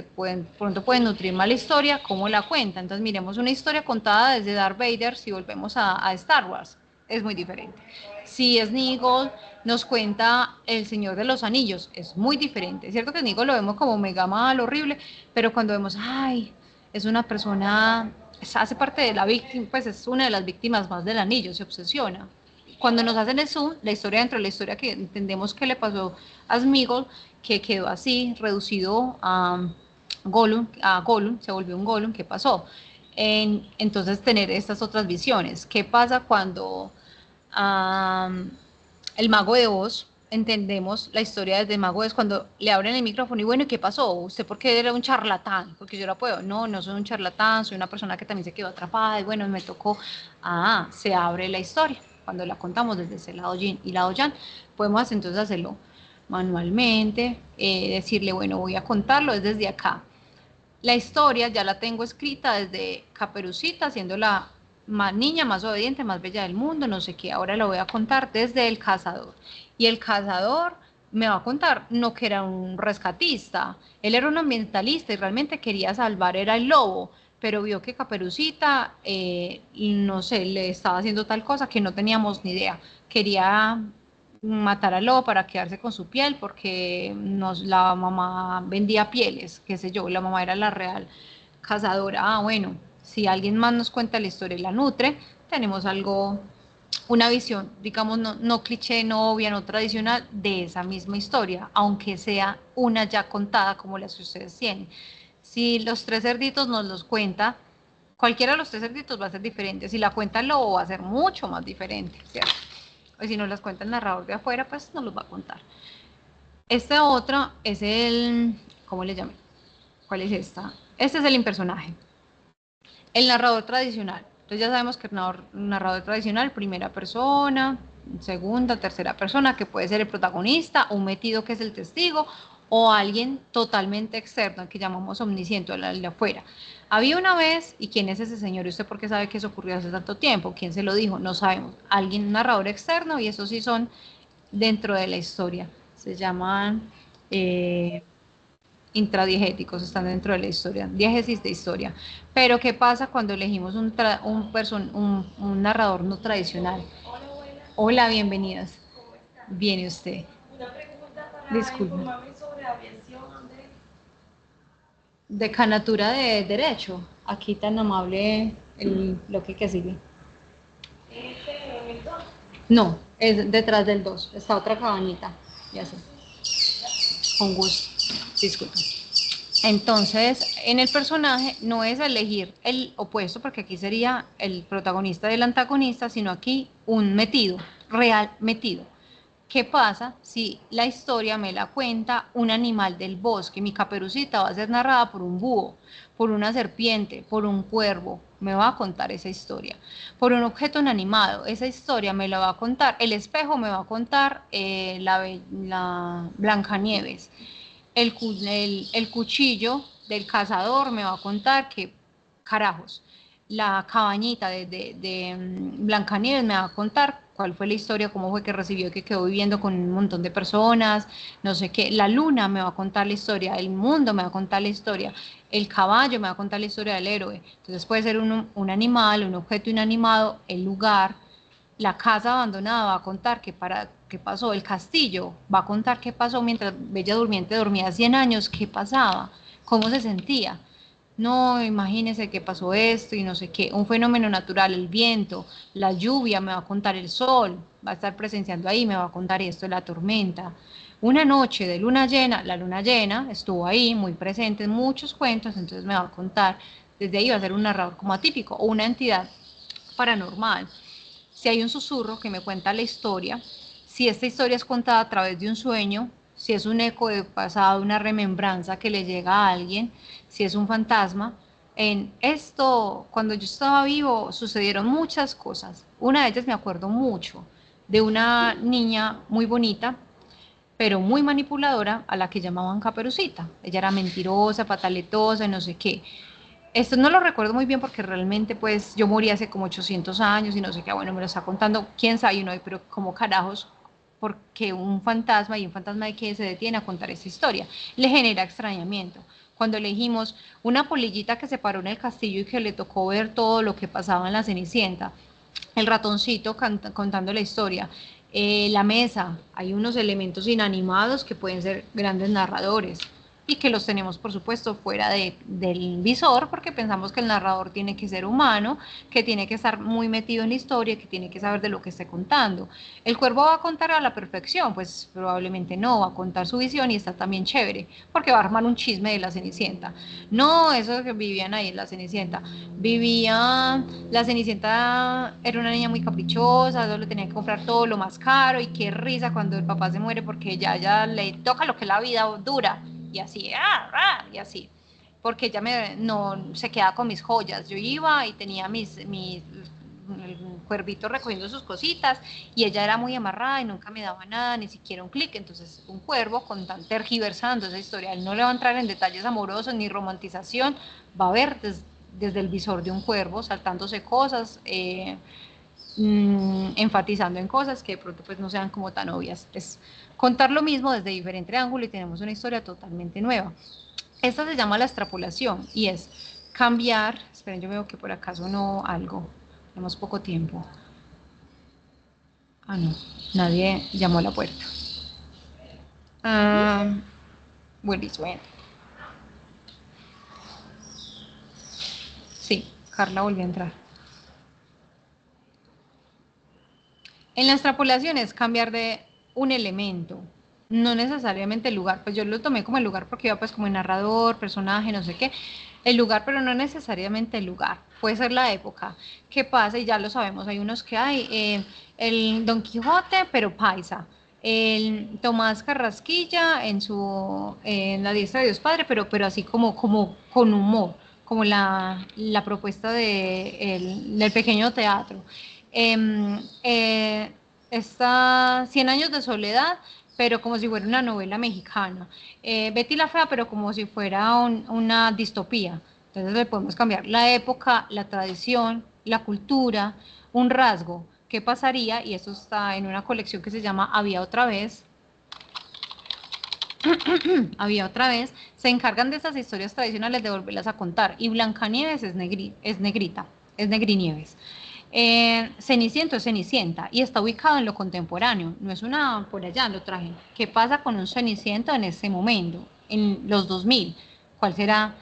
pronto pueden nutrir más la historia, ¿cómo la cuentan? Entonces miremos una historia contada desde Darth Vader, si volvemos a Star Wars, es muy diferente. Si Sméagol nos cuenta El Señor de los Anillos, es muy diferente. Es cierto que Sméagol lo vemos como mega mal, horrible, pero cuando vemos, es una persona, hace parte de la víctima, pues es una de las víctimas más del anillo, se obsesiona. Cuando nos hacen el zoom, la historia dentro de la historia que entendemos que le pasó a Sméagol, que quedó así, reducido a Gollum se volvió un Gollum, ¿qué pasó? Entonces tener estas otras visiones. ¿Qué pasa cuando el Mago de Oz, entendemos la historia desde el Mago de Oz, cuando le abren el micrófono y bueno, ¿y qué pasó? ¿Usted por qué era un charlatán? Porque yo la puedo. No, no soy un charlatán, soy una persona que también se quedó atrapada y bueno, me tocó. Se abre la historia. Cuando la contamos desde ese lado yin y lado yang, podemos entonces hacerlo manualmente, decirle, bueno, voy a contarlo desde acá. La historia ya la tengo escrita desde Caperucita, siendo la niña más obediente, más bella del mundo, no sé qué, ahora la voy a contar desde el cazador. Y el cazador me va a contar, no que era un rescatista, él era un ambientalista y realmente quería salvar, era el lobo, pero vio que Caperucita, no sé, le estaba haciendo tal cosa que no teníamos ni idea, quería matar al lobo para quedarse con su piel porque la mamá vendía pieles, qué sé yo, la mamá era la real cazadora. Bueno, si alguien más nos cuenta la historia y la nutre, tenemos algo, una visión, digamos, no cliché, no obvia, no tradicional de esa misma historia, aunque sea una ya contada como las que ustedes tienen. Si los tres cerditos nos los cuenta, cualquiera de los tres cerditos va a ser diferente. Si la cuenta el lobo va a ser mucho más diferente, ¿cierto? O si nos las cuenta el narrador de afuera, pues nos los va a contar. Este otro es el, ¿cómo le llamé? ¿Cuál es esta? Este es el impersonaje. El narrador tradicional. Entonces ya sabemos que el narrador tradicional, primera persona, segunda, tercera persona, que puede ser el protagonista, un metido que es el testigo, o alguien totalmente externo, que llamamos omnisciente, el de afuera. Había una vez, ¿y quién es ese señor? ¿Y usted por qué sabe que eso ocurrió hace tanto tiempo? ¿Quién se lo dijo? No sabemos. Alguien, un narrador externo, y esos sí son dentro de la historia. Se llaman intradiegéticos, están dentro de la historia, diégesis de historia. Pero ¿qué pasa cuando elegimos un narrador no tradicional? Hola, bienvenidas. Viene usted. Una pregunta para Disculpe. informarme sobre aviación, Andrés. Decanatura de Derecho. Aquí tan amable lo que sigue. En el 2. No, es detrás del 2. Está otra cabañita. Ya sé. Con gusto. Disculpe. Entonces, en el personaje no es elegir el opuesto, porque aquí sería el protagonista del antagonista, sino aquí un metido, real metido. ¿Qué pasa si la historia me la cuenta un animal del bosque? Mi Caperucita va a ser narrada por un búho, por una serpiente, por un cuervo. Me va a contar esa historia. Por un objeto inanimado, esa historia me la va a contar. El espejo me va a contar la Blancanieves. El cuchillo del cazador me va a contar que, carajos, la cabañita de Blancanieves me va a contar cuál fue la historia, cómo fue que recibió, que quedó viviendo con un montón de personas, no sé qué. La luna me va a contar la historia, el mundo me va a contar la historia, el caballo me va a contar la historia del héroe. Entonces puede ser un animal, un objeto inanimado, el lugar, la casa abandonada va a contar qué pasó, el castillo va a contar qué pasó mientras Bella Durmiente dormía 100 años, qué pasaba, cómo se sentía. No, imagínese que pasó esto y no sé qué, un fenómeno natural, el viento, la lluvia, me va a contar el sol, va a estar presenciando ahí, me va a contar esto, la tormenta. Una noche de luna llena, la luna llena estuvo ahí, muy presente en muchos cuentos, entonces me va a contar, desde ahí va a ser un narrador como atípico o una entidad paranormal. Si hay un susurro que me cuenta la historia, si esta historia es contada a través de un sueño, si es un eco de pasado, una remembranza que le llega a alguien, si es un fantasma. En esto, cuando yo estaba vivo, sucedieron muchas cosas. Una de ellas me acuerdo mucho, de una niña muy bonita, pero muy manipuladora, a la que llamaban Caperucita. Ella era mentirosa, pataletosa, no sé qué. Esto no lo recuerdo muy bien porque realmente pues yo morí hace como 800 años y no sé qué, bueno, me lo está contando, quién sabe, y no, pero como carajos, porque un fantasma y un fantasma de que se detiene a contar esta historia, le genera extrañamiento. Cuando elegimos una polillita que se paró en el castillo y que le tocó ver todo lo que pasaba en la Cenicienta, el ratoncito contando la historia, la mesa, hay unos elementos inanimados que pueden ser grandes narradores, y que los tenemos, por supuesto, fuera del visor, porque pensamos que el narrador tiene que ser humano, que tiene que estar muy metido en la historia, que tiene que saber de lo que esté contando. ¿El cuervo va a contar a la perfección? Pues probablemente no, va a contar su visión y está también chévere, porque va a armar un chisme de la Cenicienta. No, eso que vivían ahí en la Cenicienta. La Cenicienta era una niña muy caprichosa, solo tenía que comprar todo lo más caro y qué risa cuando el papá se muere porque ya le toca lo que la vida dura y así, y así, porque ella no se quedaba con mis joyas. Yo iba y tenía el cuervito recogiendo sus cositas y ella era muy amarrada y nunca me daba nada, ni siquiera un clic. Entonces un cuervo con tan tergiversando esa historia, él no le va a entrar en detalles amorosos ni romantización, va a ver desde el visor de un cuervo saltándose cosas, enfatizando en cosas que de pronto pues no sean como tan obvias. Es contar lo mismo desde diferente ángulo y tenemos una historia totalmente nueva. Esta se llama la extrapolación y es cambiar. Esperen, yo veo que por acá sonó algo. Tenemos poco tiempo. Ah, no, nadie llamó a la puerta. Buenísimo. Sí, Carla volvió a entrar. En la extrapolación es cambiar de un elemento, no necesariamente el lugar. Pues yo lo tomé como el lugar porque iba pues como el narrador, personaje, no sé qué, el lugar, pero no necesariamente el lugar. Puede ser la época. ¿Qué pasa? Y ya lo sabemos, hay unos que hay, el Don Quijote, pero paisa. El Tomás Carrasquilla en la diestra de Dios Padre, pero así como con humor, como la propuesta del pequeño teatro. Está 100 años de soledad, pero como si fuera una novela mexicana. Betty la Fea, pero como si fuera una distopía. Entonces le podemos cambiar la época, la tradición, la cultura, un rasgo. ¿Qué pasaría? Y esto está en una colección que se llama Había otra vez. Había otra vez. Se encargan de estas historias tradicionales de volverlas a contar. Y Blancanieves es negrita, es Negrinieves. Ceniciento es Cenicienta y está ubicado en lo contemporáneo, no es una por allá, lo traje. ¿Qué pasa con un Ceniciento en este momento, en los 2000? ¿Cuál será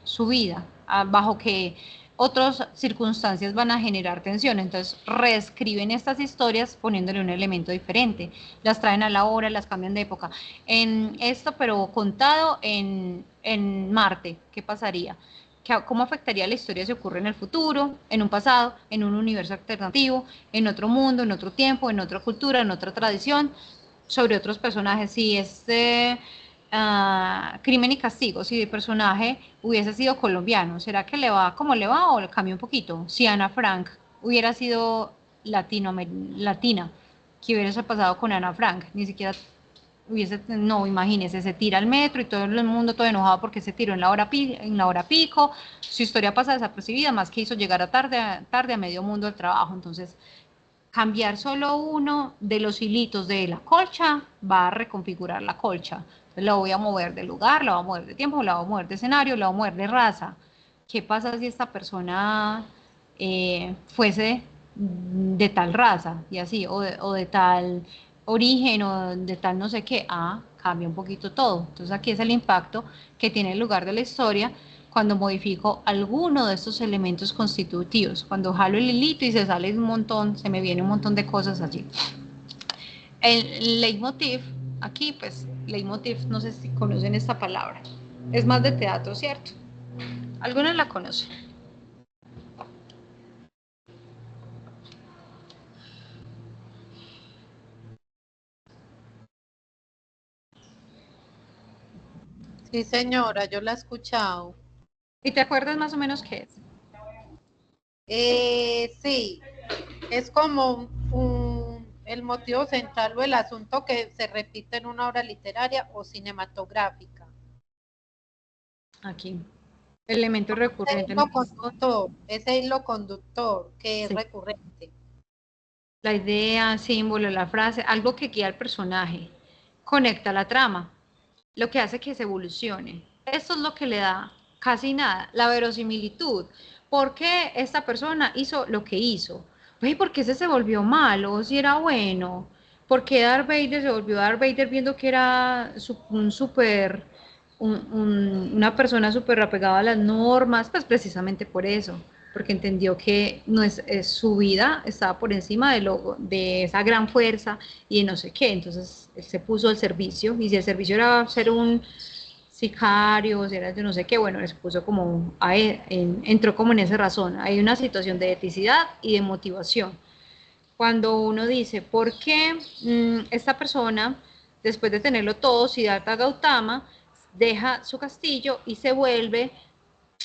su vida? ¿Bajo qué otras circunstancias van a generar tensión? Entonces reescriben estas historias poniéndole un elemento diferente, las traen a la hora, las cambian de época. En esto, pero contado en Marte, ¿qué pasaría? ¿Cómo afectaría la historia si ocurre en el futuro, en un pasado, en un universo alternativo, en otro mundo, en otro tiempo, en otra cultura, en otra tradición, sobre otros personajes? Si Crimen y Castigo, si el personaje hubiese sido colombiano, ¿será que le va como le va o le cambia un poquito? Si Ana Frank hubiera sido latina, ¿qué hubiese pasado con Ana Frank? Ni siquiera no, imagínese, se tira al metro y todo el mundo todo enojado porque se tiró en la hora pico, su historia pasa desapercibida, más que hizo llegar tarde a medio mundo al trabajo. Entonces, cambiar solo uno de los hilitos de la colcha va a reconfigurar la colcha. Entonces, la voy a mover de lugar, la voy a mover de tiempo, la voy a mover de escenario, la voy a mover de raza. ¿Qué pasa si esta persona fuese de tal raza y así, o de tal origen o de tal no sé qué? Cambia un poquito todo. Entonces aquí es el impacto que tiene el lugar de la historia cuando modifico alguno de estos elementos constitutivos. Cuando jalo el hilito y se sale un montón, se me viene un montón de cosas allí. El leitmotiv, aquí pues, leitmotiv, no sé si conocen esta palabra. Es más de teatro, ¿cierto? ¿Algunos la conocen? Sí, señora, yo la he escuchado. ¿Y te acuerdas más o menos qué es? Sí, es como el motivo central o el asunto que se repite en una obra literaria o cinematográfica. Aquí, elemento recurrente. Ese hilo conductor que es Sí. recurrente. La idea, símbolo, la frase, algo que guía al personaje, conecta la trama, lo que hace que se evolucione. Esto es lo que le da casi nada, la verosimilitud. ¿Por qué esta persona hizo lo que hizo? Oye, ¿por qué ese se volvió malo? Si era bueno. ¿Por qué Darth Vader se volvió Darth Vader viendo que era un súper una persona súper apegada a las normas, pues precisamente por eso, porque entendió que no su vida estaba por encima de esa gran fuerza y de no sé qué, entonces él se puso al servicio, y si el servicio era ser un sicario, si era yo no sé qué, bueno, se puso como, entró como en esa razón, hay una situación de eticidad y de motivación. Cuando uno dice, ¿por qué esta persona, después de tenerlo todo, Siddhartha Gautama, deja su castillo y se vuelve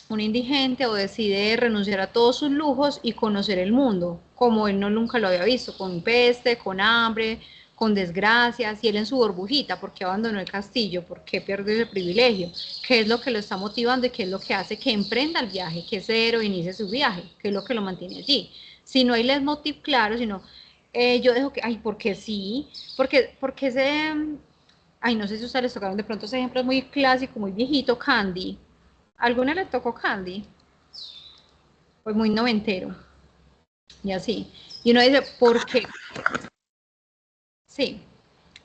un indigente o decide renunciar a todos sus lujos y conocer el mundo, como él no nunca lo había visto, con peste, con hambre, con desgracias, y él en su burbujita? ¿Por qué abandonó el castillo? ¿Por qué perdió ese privilegio? ¿Qué es lo que lo está motivando y qué es lo que hace que emprenda el viaje, que cero inicie su viaje? ¿Qué es lo que lo mantiene allí? Si no hay leitmotiv claro, sino yo dejo que, ay, porque sí, porque ese, ay, no sé si ustedes les tocaron de pronto ese ejemplo, es muy clásico, muy viejito, Candy. ¿Alguna le tocó Candy? Pues muy noventero, y así. Y uno dice, ¿por qué? Sí,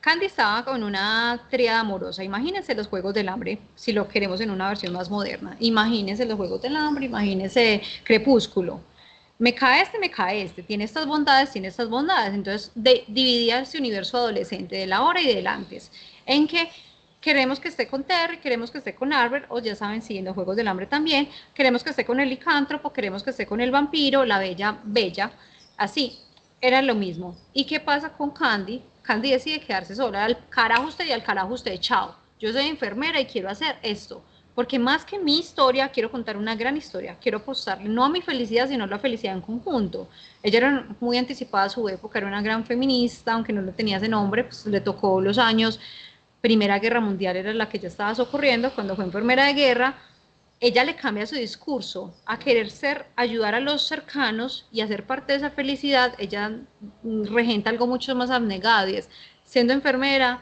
Candy estaba con una tríada amorosa. Imagínense los Juegos del Hambre, si lo queremos en una versión más moderna. Imagínense los Juegos del Hambre, imagínense Crepúsculo. Me cae este, tiene estas bondades, tiene estas bondades. Entonces, dividía ese universo adolescente del ahora y del antes, en que queremos que esté con Terry, queremos que esté con Albert, o ya saben, sí, en los Juegos del Hambre también, queremos que esté con el licántropo, queremos que esté con el vampiro, la bella, así, era lo mismo. ¿Y qué pasa con Candy? Candy decide quedarse sola, al carajo usted y al carajo usted, chao. Yo soy enfermera y quiero hacer esto, porque más que mi historia, quiero contar una gran historia, quiero apostarle no a mi felicidad, sino a la felicidad en conjunto. Ella era muy anticipada a su época, era una gran feminista, aunque no le tenía ese nombre, pues le tocó los años. Primera Guerra Mundial era la que ella estaba socorriendo, cuando fue enfermera de guerra, ella le cambia su discurso a querer ayudar a los cercanos y hacer parte de esa felicidad. Ella regenta algo mucho más abnegado, y es, siendo enfermera,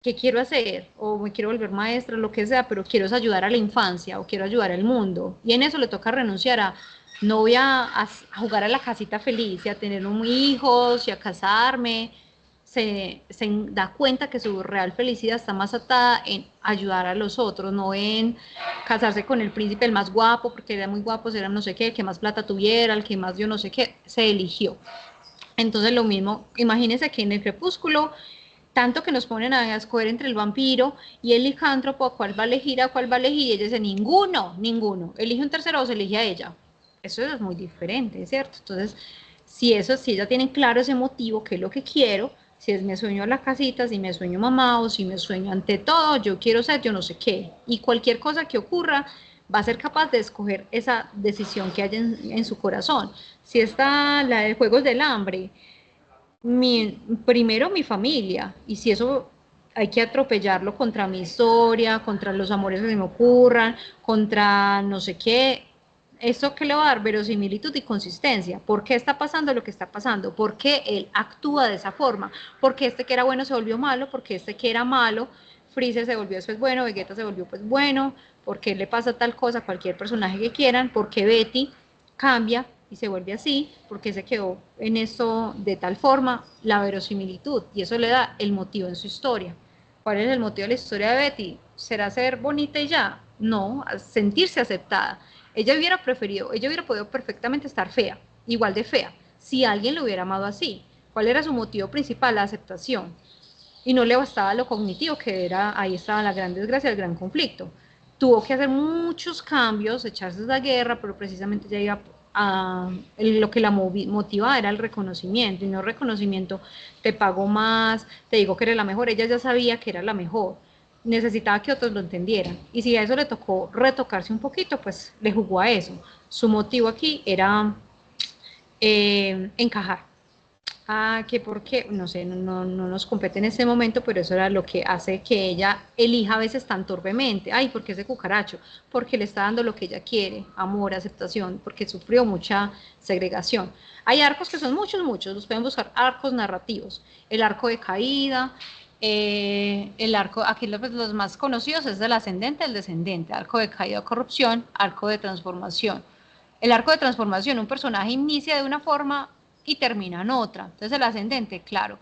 ¿qué quiero hacer? O me quiero volver maestra, lo que sea, pero quiero ayudar a la infancia o quiero ayudar al mundo. Y en eso le toca renunciar a, no voy a jugar a la casita feliz y a tener hijos y a casarme. Se da cuenta que su real felicidad está más atada en ayudar a los otros, no en casarse con el príncipe el más guapo, porque era muy guapo, era no sé qué, el que más plata tuviera, el que más yo no sé qué, se eligió. Entonces lo mismo, imagínense que en el Crepúsculo, tanto que nos ponen a escoger entre el vampiro y el licántropo, a cuál va a elegir, y ella dice, ninguno, elige un tercero o se elige a ella. Eso es muy diferente, ¿cierto? Entonces, si ella tiene claro ese motivo, qué es lo que quiero, si es me sueño a la casita, si me sueño mamá, o si me sueño ante todo, yo quiero ser yo no sé qué, y cualquier cosa que ocurra, va a ser capaz de escoger esa decisión que haya en su corazón. Si está la de Juegos del Hambre, primero mi familia, y si eso hay que atropellarlo contra mi historia, contra los amores que se me ocurran, contra no sé qué, ¿esto qué le va a dar? Verosimilitud y consistencia. ¿Por qué está pasando lo que está pasando? ¿Por qué él actúa de esa forma? ¿Por qué este que era bueno se volvió malo? ¿Por qué este que era malo, Freezer se volvió después bueno, Vegeta se volvió pues bueno? ¿Por qué le pasa tal cosa a cualquier personaje que quieran? ¿Por qué Betty cambia y se vuelve así? ¿Por qué se quedó en esto de tal forma? La verosimilitud, y eso le da el motivo en su historia. ¿Cuál es el motivo de la historia de Betty? ¿Será ser bonita y ya? No, sentirse aceptada. Ella hubiera podido perfectamente estar fea, igual de fea, si alguien lo hubiera amado así. ¿Cuál era su motivo principal? La aceptación. Y no le bastaba lo cognitivo, que era, ahí estaba la gran desgracia, el gran conflicto. Tuvo que hacer muchos cambios, echarse esa guerra, pero precisamente ya iba lo que la motivaba era el reconocimiento, y no reconocimiento, te pago más, te digo que eres la mejor. Ella ya sabía que era la mejor, necesitaba que otros lo entendieran, y si a eso le tocó retocarse un poquito, pues le jugó a eso. Su motivo aquí era encajar. Que porque, no sé, no nos compete en ese momento, pero eso era lo que hace que ella elija a veces tan torpemente. Ay, ¿por qué ese cucaracho? Porque le está dando lo que ella quiere, amor, aceptación, porque sufrió mucha segregación. Hay arcos que son muchos, los pueden buscar, arcos narrativos. El arco de caída, el arco, aquí los más conocidos es el ascendente, el descendente, arco de caída o corrupción, arco de transformación. El arco de transformación, un personaje inicia de una forma y termina en otra. Entonces el ascendente, claro,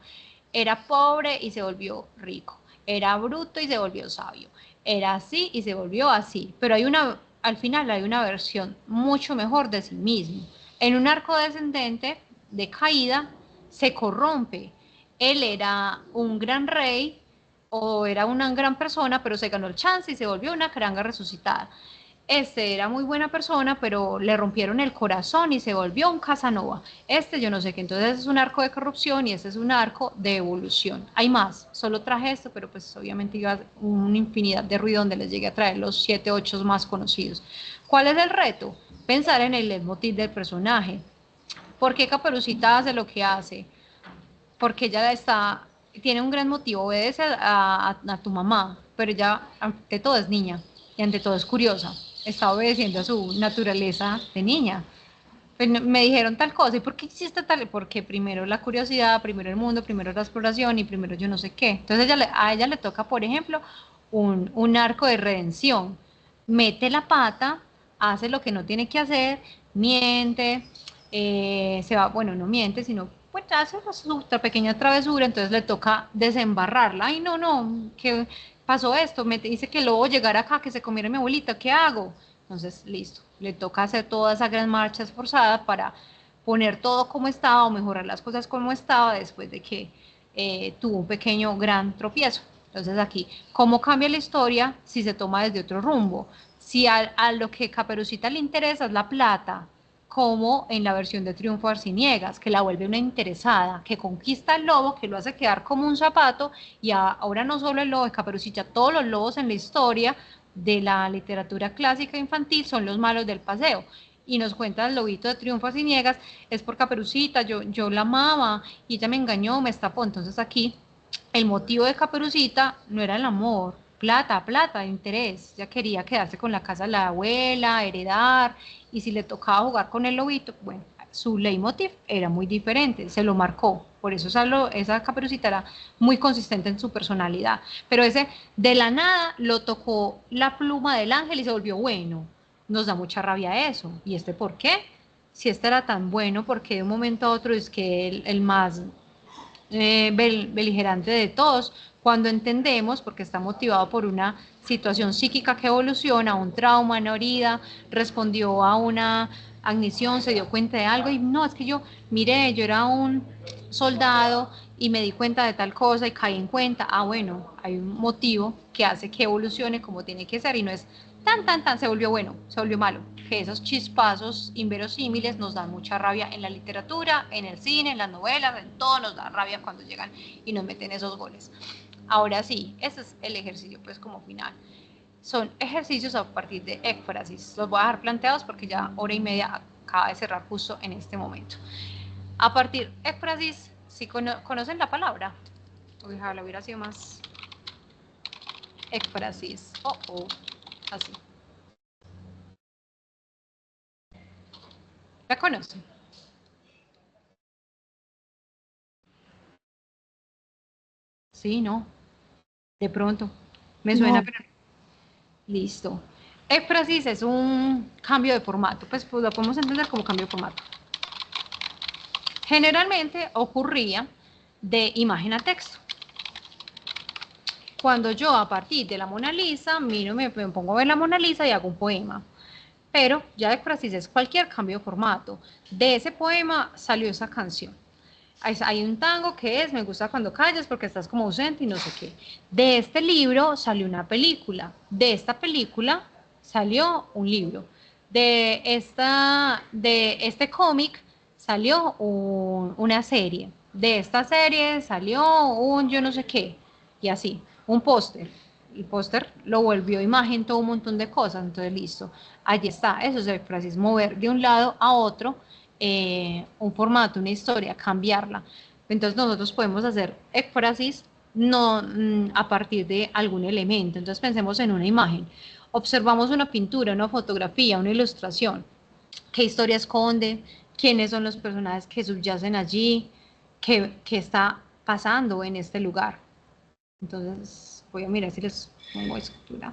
era pobre y se volvió rico. era bruto y se volvió sabio, era así y se volvió así, pero al final hay una versión mucho mejor de sí mismo. En un arco descendente de caída se corrompe. Él era un gran rey o era una gran persona, pero se ganó el chance y se volvió una caranga resucitada. Este era muy buena persona, pero le rompieron el corazón y se volvió un Casanova. Este yo no sé qué, entonces es un arco de corrupción y este es un arco de evolución. Hay más, solo traje esto, pero pues obviamente iba una infinidad de ruido donde les llegué a traer los 7, 8 más conocidos. ¿Cuál es el reto? Pensar en el leitmotiv del personaje. ¿Por qué Caperucita hace lo que hace? Porque ella tiene un gran motivo, obedece a tu mamá, pero ella ante todo es niña y ante todo es curiosa, está obedeciendo a su naturaleza de niña. Pues me dijeron tal cosa, ¿y por qué hiciste tal? Porque primero la curiosidad, primero el mundo, primero la exploración y primero yo no sé qué. Entonces a ella le toca, por ejemplo, un arco de redención. Mete la pata, hace lo que no tiene que hacer, miente, se va, bueno, no miente, sino pues hace su pequeña travesura, entonces le toca desembarrarla. Ay, no, no, ¿qué pasó esto? Me dice que luego llegar acá, que se comiera mi abuelita, ¿qué hago? Entonces, listo, le toca hacer toda esa gran marcha esforzada para poner todo como estaba o mejorar las cosas como estaba después de que tuvo un pequeño gran tropiezo. Entonces aquí, ¿cómo cambia la historia si se toma desde otro rumbo? Si a lo que Caperucita le interesa es la plata, como en la versión de Triunfo Arciniegas, que la vuelve una interesada, que conquista al lobo, que lo hace quedar como un zapato, y ahora no solo el lobo de Caperucita, todos los lobos en la historia de la literatura clásica infantil son los malos del paseo. Y nos cuenta el lobito de Triunfo Arciniegas, es por Caperucita, yo la amaba, y ella me engañó, me estafó. Entonces aquí el motivo de Caperucita no era el amor, plata, plata, interés. Ella quería quedarse con la casa de la abuela, heredar, y si le tocaba jugar con el lobito, bueno, su leitmotiv era muy diferente, se lo marcó. Por eso esa Caperucita era muy consistente en su personalidad. Pero ese de la nada lo tocó la pluma del ángel y se volvió bueno. Nos da mucha rabia eso. ¿Y este por qué? Si este era tan bueno, porque de un momento a otro es que el más beligerante de todos, cuando entendemos, porque está motivado por una situación psíquica que evoluciona, un trauma, una herida, respondió a una agnición, se dio cuenta de algo y no, es que yo era un soldado y me di cuenta de tal cosa y caí en cuenta, bueno, hay un motivo que hace que evolucione como tiene que ser y no es tan, se volvió bueno, se volvió malo, que esos chispazos inverosímiles nos dan mucha rabia en la literatura, en el cine, en las novelas, en todo nos da rabia cuando llegan y nos meten esos goles. Ahora sí, ese es el ejercicio pues como final. Son ejercicios a partir de éfrasis, los voy a dejar planteados porque ya hora y media acaba de cerrar justo en este momento. A partir éfrasis, ¿sí conocen la palabra? Ojalá hubiera sido más éfrasis, así. ¿La conocen? Sí, no. De pronto. Me suena, No. pero listo. Éfrasis es un cambio de formato. Pues lo podemos entender como cambio de formato. Generalmente ocurría de imagen a texto. Cuando yo a partir de la Mona Lisa, me pongo a ver la Mona Lisa y hago un poema. Pero ya éfrasis es cualquier cambio de formato. De ese poema salió esa canción. Hay un tango que es Me gusta cuando callas porque estás como ausente y no sé qué. De este libro salió una película. De esta película salió un libro. De este cómic salió una serie. De esta serie salió un yo no sé qué. Y así, un póster. El póster lo volvió imagen, todo un montón de cosas. Entonces, listo. Allí está. Eso es el éfrasis, mover de un lado a otro un formato, una historia, cambiarla. Entonces nosotros podemos hacer éfrasis no a partir de algún elemento. Entonces pensemos en una imagen. Observamos una pintura, una fotografía, una ilustración. ¿Qué historia esconde? ¿Quiénes son los personajes que subyacen allí? ¿Qué está pasando en este lugar? Entonces voy a mirar si les pongo escritura.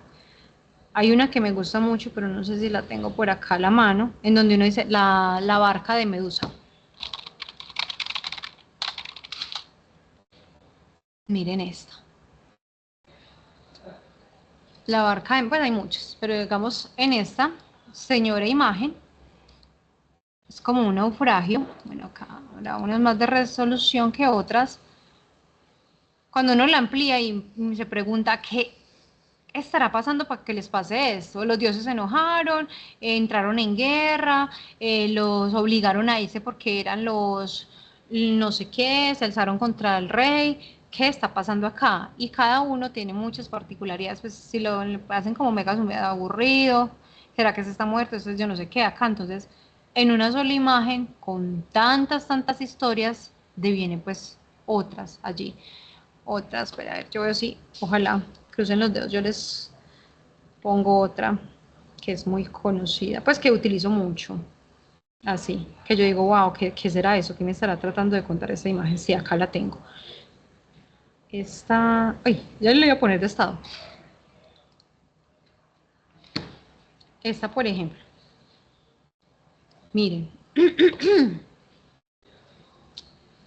Hay una que me gusta mucho, pero no sé si la tengo por acá a la mano, en donde uno dice la barca de Medusa. Miren esta. La barca, bueno, hay muchas, pero digamos en esta señora imagen, es como un naufragio. Bueno, acá habrá unas más de resolución que otras. Cuando uno la amplía y se pregunta qué estará pasando para que les pase esto. Los dioses se enojaron, entraron en guerra, los obligaron a irse porque eran los no sé qué, se alzaron contra el rey. ¿Qué está pasando acá? Y cada uno tiene muchas particularidades, pues si lo hacen como mega aburrido, ¿será que se está muerto? Entonces yo no sé qué acá. Entonces, en una sola imagen, con tantas historias, devienen pues otras allí. Otras, espera, a ver, yo veo si, ojalá crucen los dedos, yo les pongo otra que es muy conocida, pues que utilizo mucho, así, que yo digo, wow, ¿qué será eso? ¿Qué me estará tratando de contar esta imagen? Sí, acá la tengo. Esta, ay, ya le voy a poner de estado. Esta, por ejemplo, miren,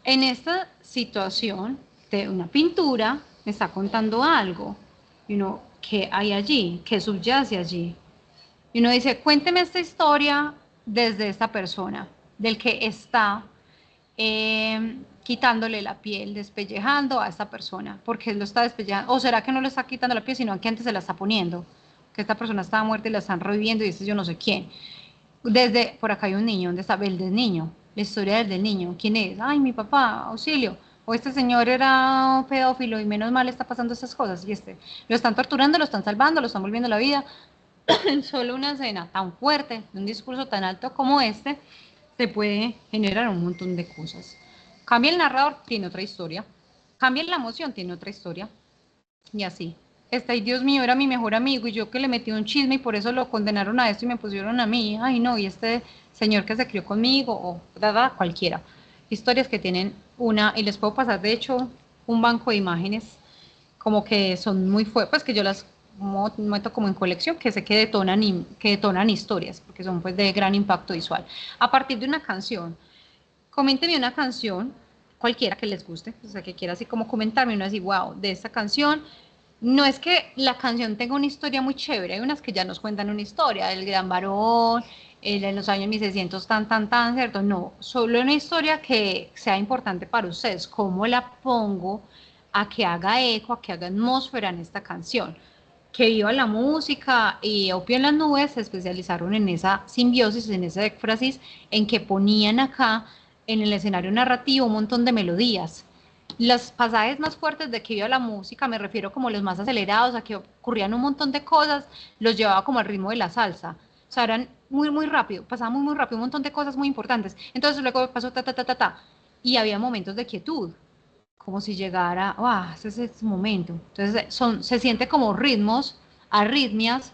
en esta situación de una pintura me está contando algo, y uno, ¿qué hay allí? ¿Qué subyace allí? Y uno dice, cuénteme esta historia desde esta persona, del que está quitándole la piel, despellejando a esta persona. ¿Por qué lo está despellejando? ¿O será que no le está quitando la piel, sino que antes se la está poniendo? Que esta persona estaba muerta y la están reviviendo y este yo no sé quién. Desde, por acá hay un niño, ¿dónde está? El del niño, la historia del niño. ¿Quién es? Ay, mi papá, auxilio. O este señor era un pedófilo y menos mal está pasando estas cosas. Y este, lo están torturando, lo están salvando, lo están volviendo a la vida. En solo una escena tan fuerte, un discurso tan alto como este, se puede generar un montón de cosas. Cambia el narrador, tiene otra historia. Cambia la emoción, tiene otra historia. Y así. Está, y Dios mío, era mi mejor amigo y yo que le metí un chisme y por eso lo condenaron a esto y me pusieron a mí. Ay, no, y este señor que se crió conmigo, o dada cualquiera. Historias que tienen una, y les puedo pasar, de hecho, un banco de imágenes como que son muy fuertes, pues que yo las meto como en colección, que sé que detonan historias, porque son pues de gran impacto visual. A partir de una canción, coméntenme una canción, cualquiera que les guste, o sea, que quiera así como comentarme, uno así, wow, de esta canción, no es que la canción tenga una historia muy chévere, hay unas que ya nos cuentan una historia, el gran varón, en los años 1600 tan, ¿cierto? No, solo una historia que sea importante para ustedes, cómo la pongo a que haga eco, a que haga atmósfera en esta canción. Que viva la música y Opio en las Nubes se especializaron en esa simbiosis, en esa éfrasis, en que ponían acá en el escenario narrativo un montón de melodías. Los pasajes más fuertes de que iba la música, me refiero como los más acelerados, a que ocurrían un montón de cosas, los llevaba como al ritmo de la salsa. O sea, eran muy rápido, pasaba muy rápido, un montón de cosas muy importantes. Entonces luego pasó ta. Y había momentos de quietud, como si llegara, ese es ese momento. Entonces se siente como ritmos, arritmias,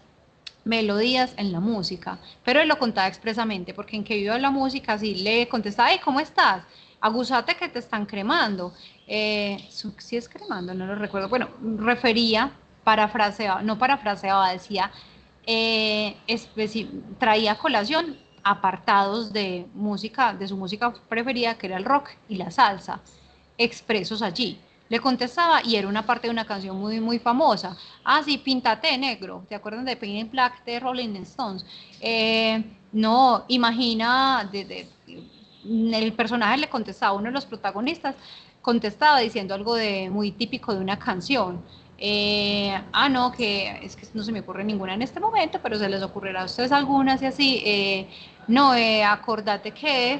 melodías en la música, pero él lo contaba expresamente, porque en que viva la música, si le contestaba, hey, ¿cómo estás? Aguzate que te están cremando. Si es cremando, no lo recuerdo. Bueno, refería, parafraseaba, no parafraseaba, decía, traía a colación apartados de música, de su música preferida, que era el rock y la salsa, expresos allí. Le contestaba y era una parte de una canción muy famosa. Ah, sí, Píntate de negro. ¿Te acuerdan de Paint in Black de Rolling Stones? No, imagina, el personaje le contestaba, uno de los protagonistas contestaba diciendo algo de muy típico de una canción. No, que es que no se me ocurre ninguna en este momento, pero se les ocurrirá a ustedes algunas y así. No, acordate que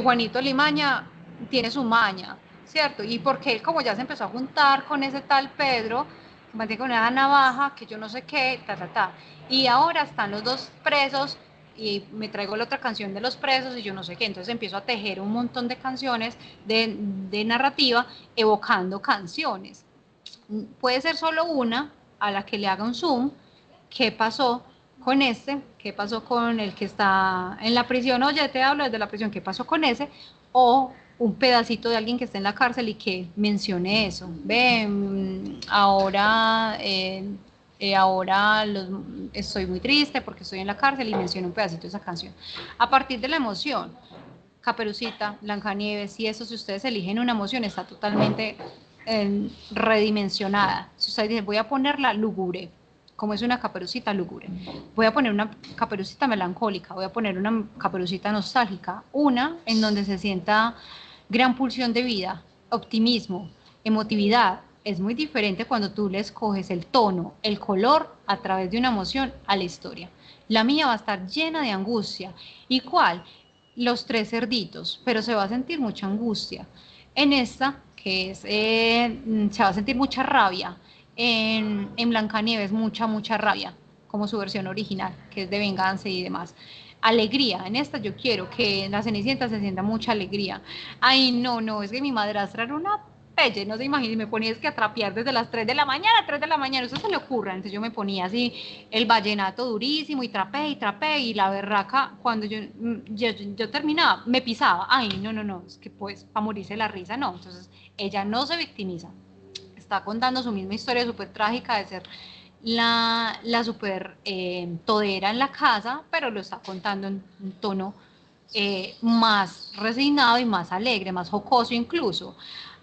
Juanito Limaña tiene su maña, ¿cierto? Y porque él como ya se empezó a juntar con ese tal Pedro, que mantiene con una navaja, que yo no sé qué, y ahora están los dos presos y me traigo la otra canción de los presos y yo no sé qué, entonces empiezo a tejer un montón de canciones de narrativa evocando canciones. Puede ser solo una a la que le haga un zoom, qué pasó con este, qué pasó con el que está en la prisión, oye, te hablo desde la prisión, qué pasó con ese, o un pedacito de alguien que está en la cárcel y que mencione eso. Ven, ahora estoy muy triste porque estoy en la cárcel y menciono un pedacito de esa canción. A partir de la emoción, Caperucita, Blancanieves y eso, si ustedes eligen una emoción, está totalmente redimensionada. Si usted dice, voy a ponerla lúgubre, como es una caperucita lúgubre, voy a poner una caperucita melancólica, voy a poner una caperucita nostálgica, una en donde se sienta gran pulsión de vida, optimismo, emotividad. Es muy diferente cuando tú le escoges el tono, el color a través de una emoción a la historia. La mía va a estar llena de angustia. ¿Y cuál? Los tres cerditos, pero se va a sentir mucha angustia. En esta, que es, se va a sentir mucha rabia. En Blancanieves, mucha rabia, como su versión original, que es de venganza y demás. Alegría, en esta yo quiero que en la Cenicienta se sienta mucha alegría. Ay, no, es que mi madrastra era una pelle, no se imagina, me ponía es que a trapear desde las 3 de la mañana, 3 de la mañana, eso se le ocurra, entonces yo me ponía así el vallenato durísimo y trapeé, y la berraca, cuando yo terminaba, me pisaba, ay, no, es que pues para morirse la risa, no, entonces ella no se victimiza, está contando su misma historia súper trágica de ser la super todera en la casa, pero lo está contando en un tono más resignado y más alegre, más jocoso incluso.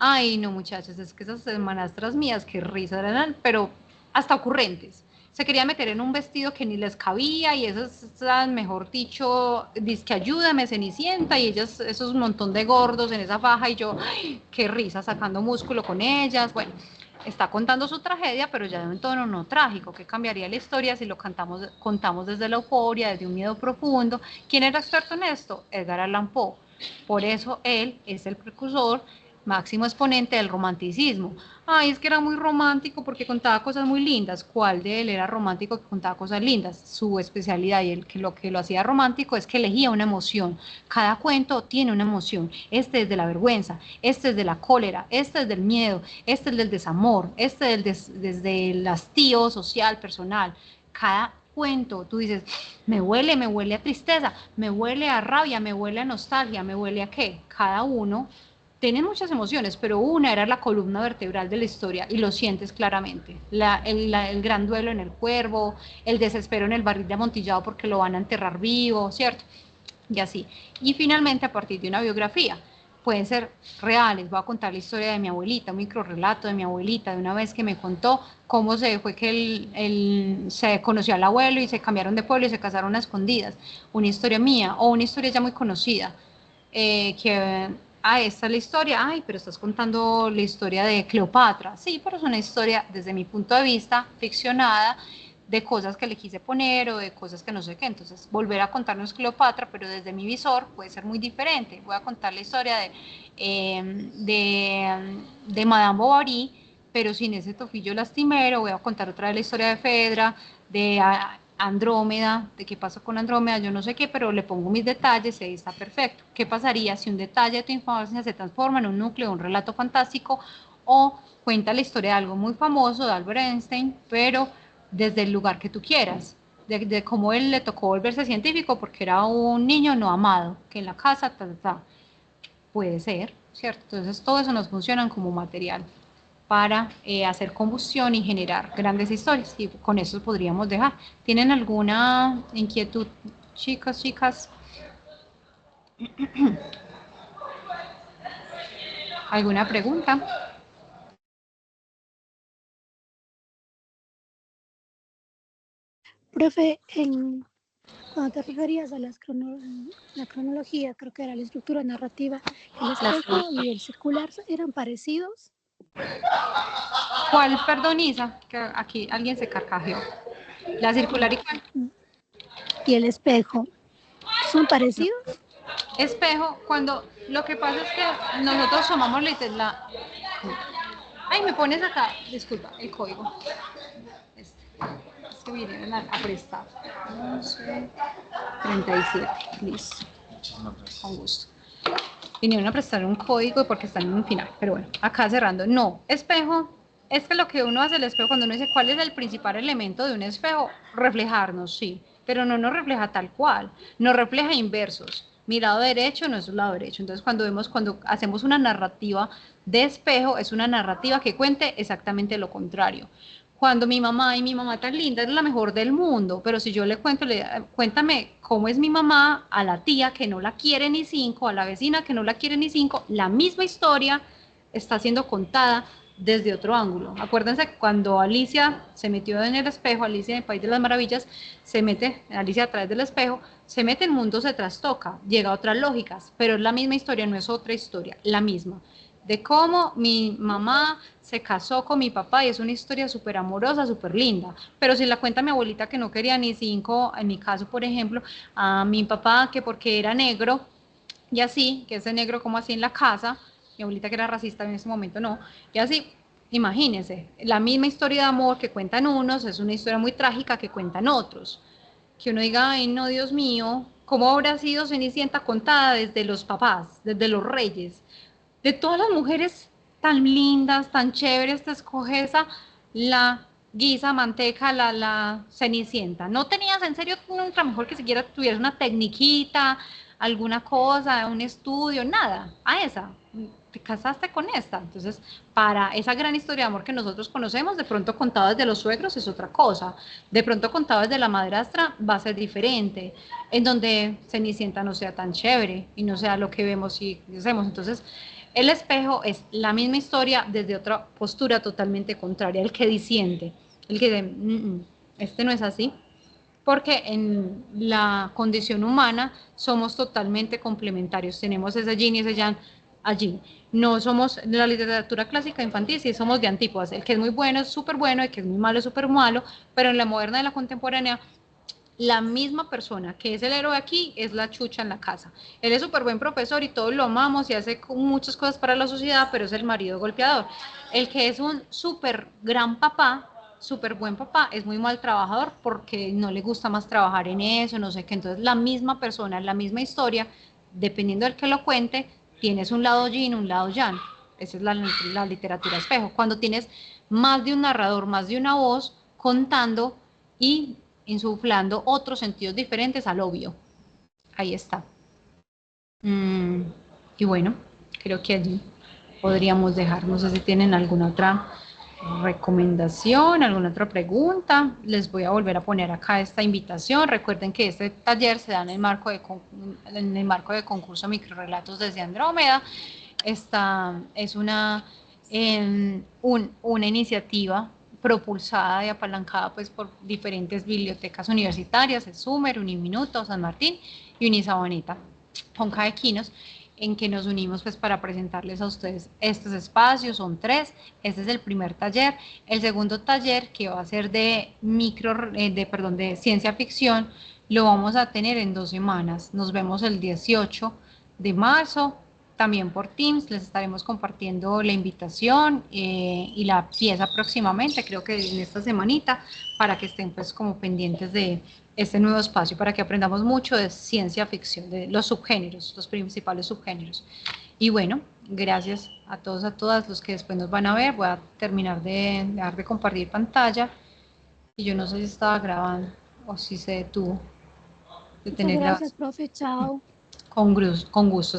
Ay, no, muchachos, es que esas hermanastras mías, qué risa eran, pero hasta ocurrentes. Se quería meter en un vestido que ni les cabía y esas, mejor dicho, que ayúdame, Cenicienta, y ellas, esos montón de gordos en esa faja y yo, ay, qué risa, sacando músculo con ellas. Bueno, está contando su tragedia, pero ya de un tono no trágico, que cambiaría la historia si lo contamos desde la euforia, desde un miedo profundo. ¿Quién era experto en esto? Edgar Allan Poe. Por eso él es el precursor, máximo exponente del romanticismo. Ay, es que era muy romántico porque contaba cosas muy lindas. ¿Cuál de él era romántico que contaba cosas lindas? Su especialidad, y lo que lo hacía romántico es que elegía una emoción. Cada cuento tiene una emoción. Este es de la vergüenza, este es de la cólera, este es del miedo, este es del desamor, este es desde el hastío social, personal. Cada cuento, tú dices, me huele a tristeza, me huele a rabia, me huele a nostalgia, me huele a qué. Cada uno tiene muchas emociones, pero una era la columna vertebral de la historia y lo sientes claramente. El gran duelo en el cuervo, el desespero en el barril de amontillado porque lo van a enterrar vivo, ¿cierto? Y así. Y finalmente, a partir de una biografía, pueden ser reales. Voy a contar la historia de mi abuelita, un microrrelato de mi abuelita, de una vez que me contó cómo fue que él se conoció al abuelo y se cambiaron de pueblo y se casaron a escondidas. Una historia mía o una historia ya muy conocida, que esta es la historia, ay, pero estás contando la historia de Cleopatra. Sí, pero es una historia, desde mi punto de vista, ficcionada, de cosas que le quise poner o de cosas que no sé qué. Entonces, volver a contarnos Cleopatra, pero desde mi visor puede ser muy diferente. Voy a contar la historia de Madame Bovary, pero sin ese tofillo lastimero. Voy a contar otra vez la historia de Fedra, de Andrómeda, de qué pasó con Andrómeda, yo no sé qué, pero le pongo mis detalles y ahí está perfecto. ¿Qué pasaría si un detalle de tu infancia se transforma en un núcleo de un relato fantástico o cuenta la historia de algo muy famoso de Albert Einstein, pero desde el lugar que tú quieras, de cómo él le tocó volverse científico porque era un niño no amado, que en la casa, puede ser, ¿cierto? Entonces todo eso nos funciona como material para hacer combustión y generar grandes historias, y con eso podríamos dejar. ¿Tienen alguna inquietud, chicas? ¿Alguna pregunta? Profe, cuando te referías a la cronología, creo que era la estructura narrativa, el espejo y el circular, ¿eran parecidos? ¿Cuál, perdón, Isa? Que aquí alguien se carcajeó. ¿La circular y cuál? Y el espejo, ¿son parecidos? Espejo, cuando lo que pasa es que nosotros tomamos la... Ay, me pones acá, disculpa, el código. Es que vinieron a prestar. 37, listo. Con gusto. Vinieron a prestar un código porque están en un final, pero bueno, acá cerrando. No, espejo, es que lo que uno hace el espejo, cuando uno dice cuál es el principal elemento de un espejo, reflejarnos, sí, pero no nos refleja tal cual, nos refleja inversos. Mi lado derecho no es su lado derecho. Entonces, cuando hacemos una narrativa de espejo, es una narrativa que cuente exactamente lo contrario. Cuando mi mamá tan linda, es la mejor del mundo, pero si yo le cuento, cuéntame cómo es mi mamá, a la tía que no la quiere ni cinco, a la vecina que no la quiere ni cinco, la misma historia está siendo contada desde otro ángulo. Acuérdense que cuando Alicia se metió en el espejo, Alicia en el País de las Maravillas, se mete, Alicia a través del espejo, se mete en mundo, se trastoca, llega a otras lógicas, pero es la misma historia, no es otra historia, la misma. De cómo mi mamá se casó con mi papá y es una historia súper amorosa, súper linda. Pero si la cuenta mi abuelita que no quería ni 5, en mi caso, por ejemplo, a mi papá que porque era negro, y así, que ese negro como así en la casa, mi abuelita que era racista en ese momento no, y así, imagínense, la misma historia de amor que cuentan unos es una historia muy trágica que cuentan otros. Que uno diga, ay no, Dios mío, ¿cómo habrá sido Cenicienta contada desde los papás, desde los reyes? De todas las mujeres tan lindas, tan chéveres, te escoges a la guisa, manteca, la Cenicienta. ¿No tenías en serio otra mejor que siquiera tuvieras una tecniquita, alguna cosa, un estudio, nada? A esa, te casaste con esta. Entonces, para esa gran historia de amor que nosotros conocemos, de pronto contado desde los suegros es otra cosa. De pronto contado desde la madrastra va a ser diferente. En donde Cenicienta no sea tan chévere y no sea lo que vemos y hacemos. Entonces, el espejo es la misma historia desde otra postura totalmente contraria, el que disiente, el que de, este no es así, porque en la condición humana somos totalmente complementarios, tenemos ese yin y ese yang allí. No somos en la literatura clásica infantil, sí somos de antípodas, el que es muy bueno es súper bueno, el que es muy malo es súper malo, pero en la moderna y la contemporánea la misma persona que es el héroe aquí es la chucha en la casa. Él es súper buen profesor y todos lo amamos y hace muchas cosas para la sociedad, pero es el marido golpeador. El que es un súper gran papá, súper buen papá, es muy mal trabajador porque no le gusta más trabajar en eso, no sé qué. Entonces la misma persona, la misma historia, dependiendo del que lo cuente, tienes un lado yin, un lado yang. Esa es la literatura espejo. Cuando tienes más de un narrador, más de una voz contando y insuflando otros sentidos diferentes al obvio. Ahí está. Y bueno, creo que allí podríamos dejar. No sé si tienen alguna otra recomendación, alguna otra pregunta. Les voy a volver a poner acá esta invitación. Recuerden que este taller se da en el marco de concurso Microrelatos desde Andrómeda. Esta es una iniciativa propulsada y apalancada pues por diferentes bibliotecas universitarias, el Sumer, Uniminuto, San Martín y Unisabaneta, con Caequinos, en que nos unimos pues para presentarles a ustedes estos espacios, son 3, este es el primer taller, el segundo taller que va a ser de ciencia ficción, lo vamos a tener en 2 semanas, nos vemos el 18 de marzo, también por Teams, les estaremos compartiendo la invitación y la pieza próximamente, creo que en esta semanita, para que estén pues como pendientes de este nuevo espacio, para que aprendamos mucho de ciencia ficción, de los subgéneros, los principales subgéneros. Y bueno, gracias a todos, a todas los que después nos van a ver, voy a terminar de dejar de compartir pantalla, y yo no sé si estaba grabando o si se detuvo de tener gracias, profe, chao. Con gusto.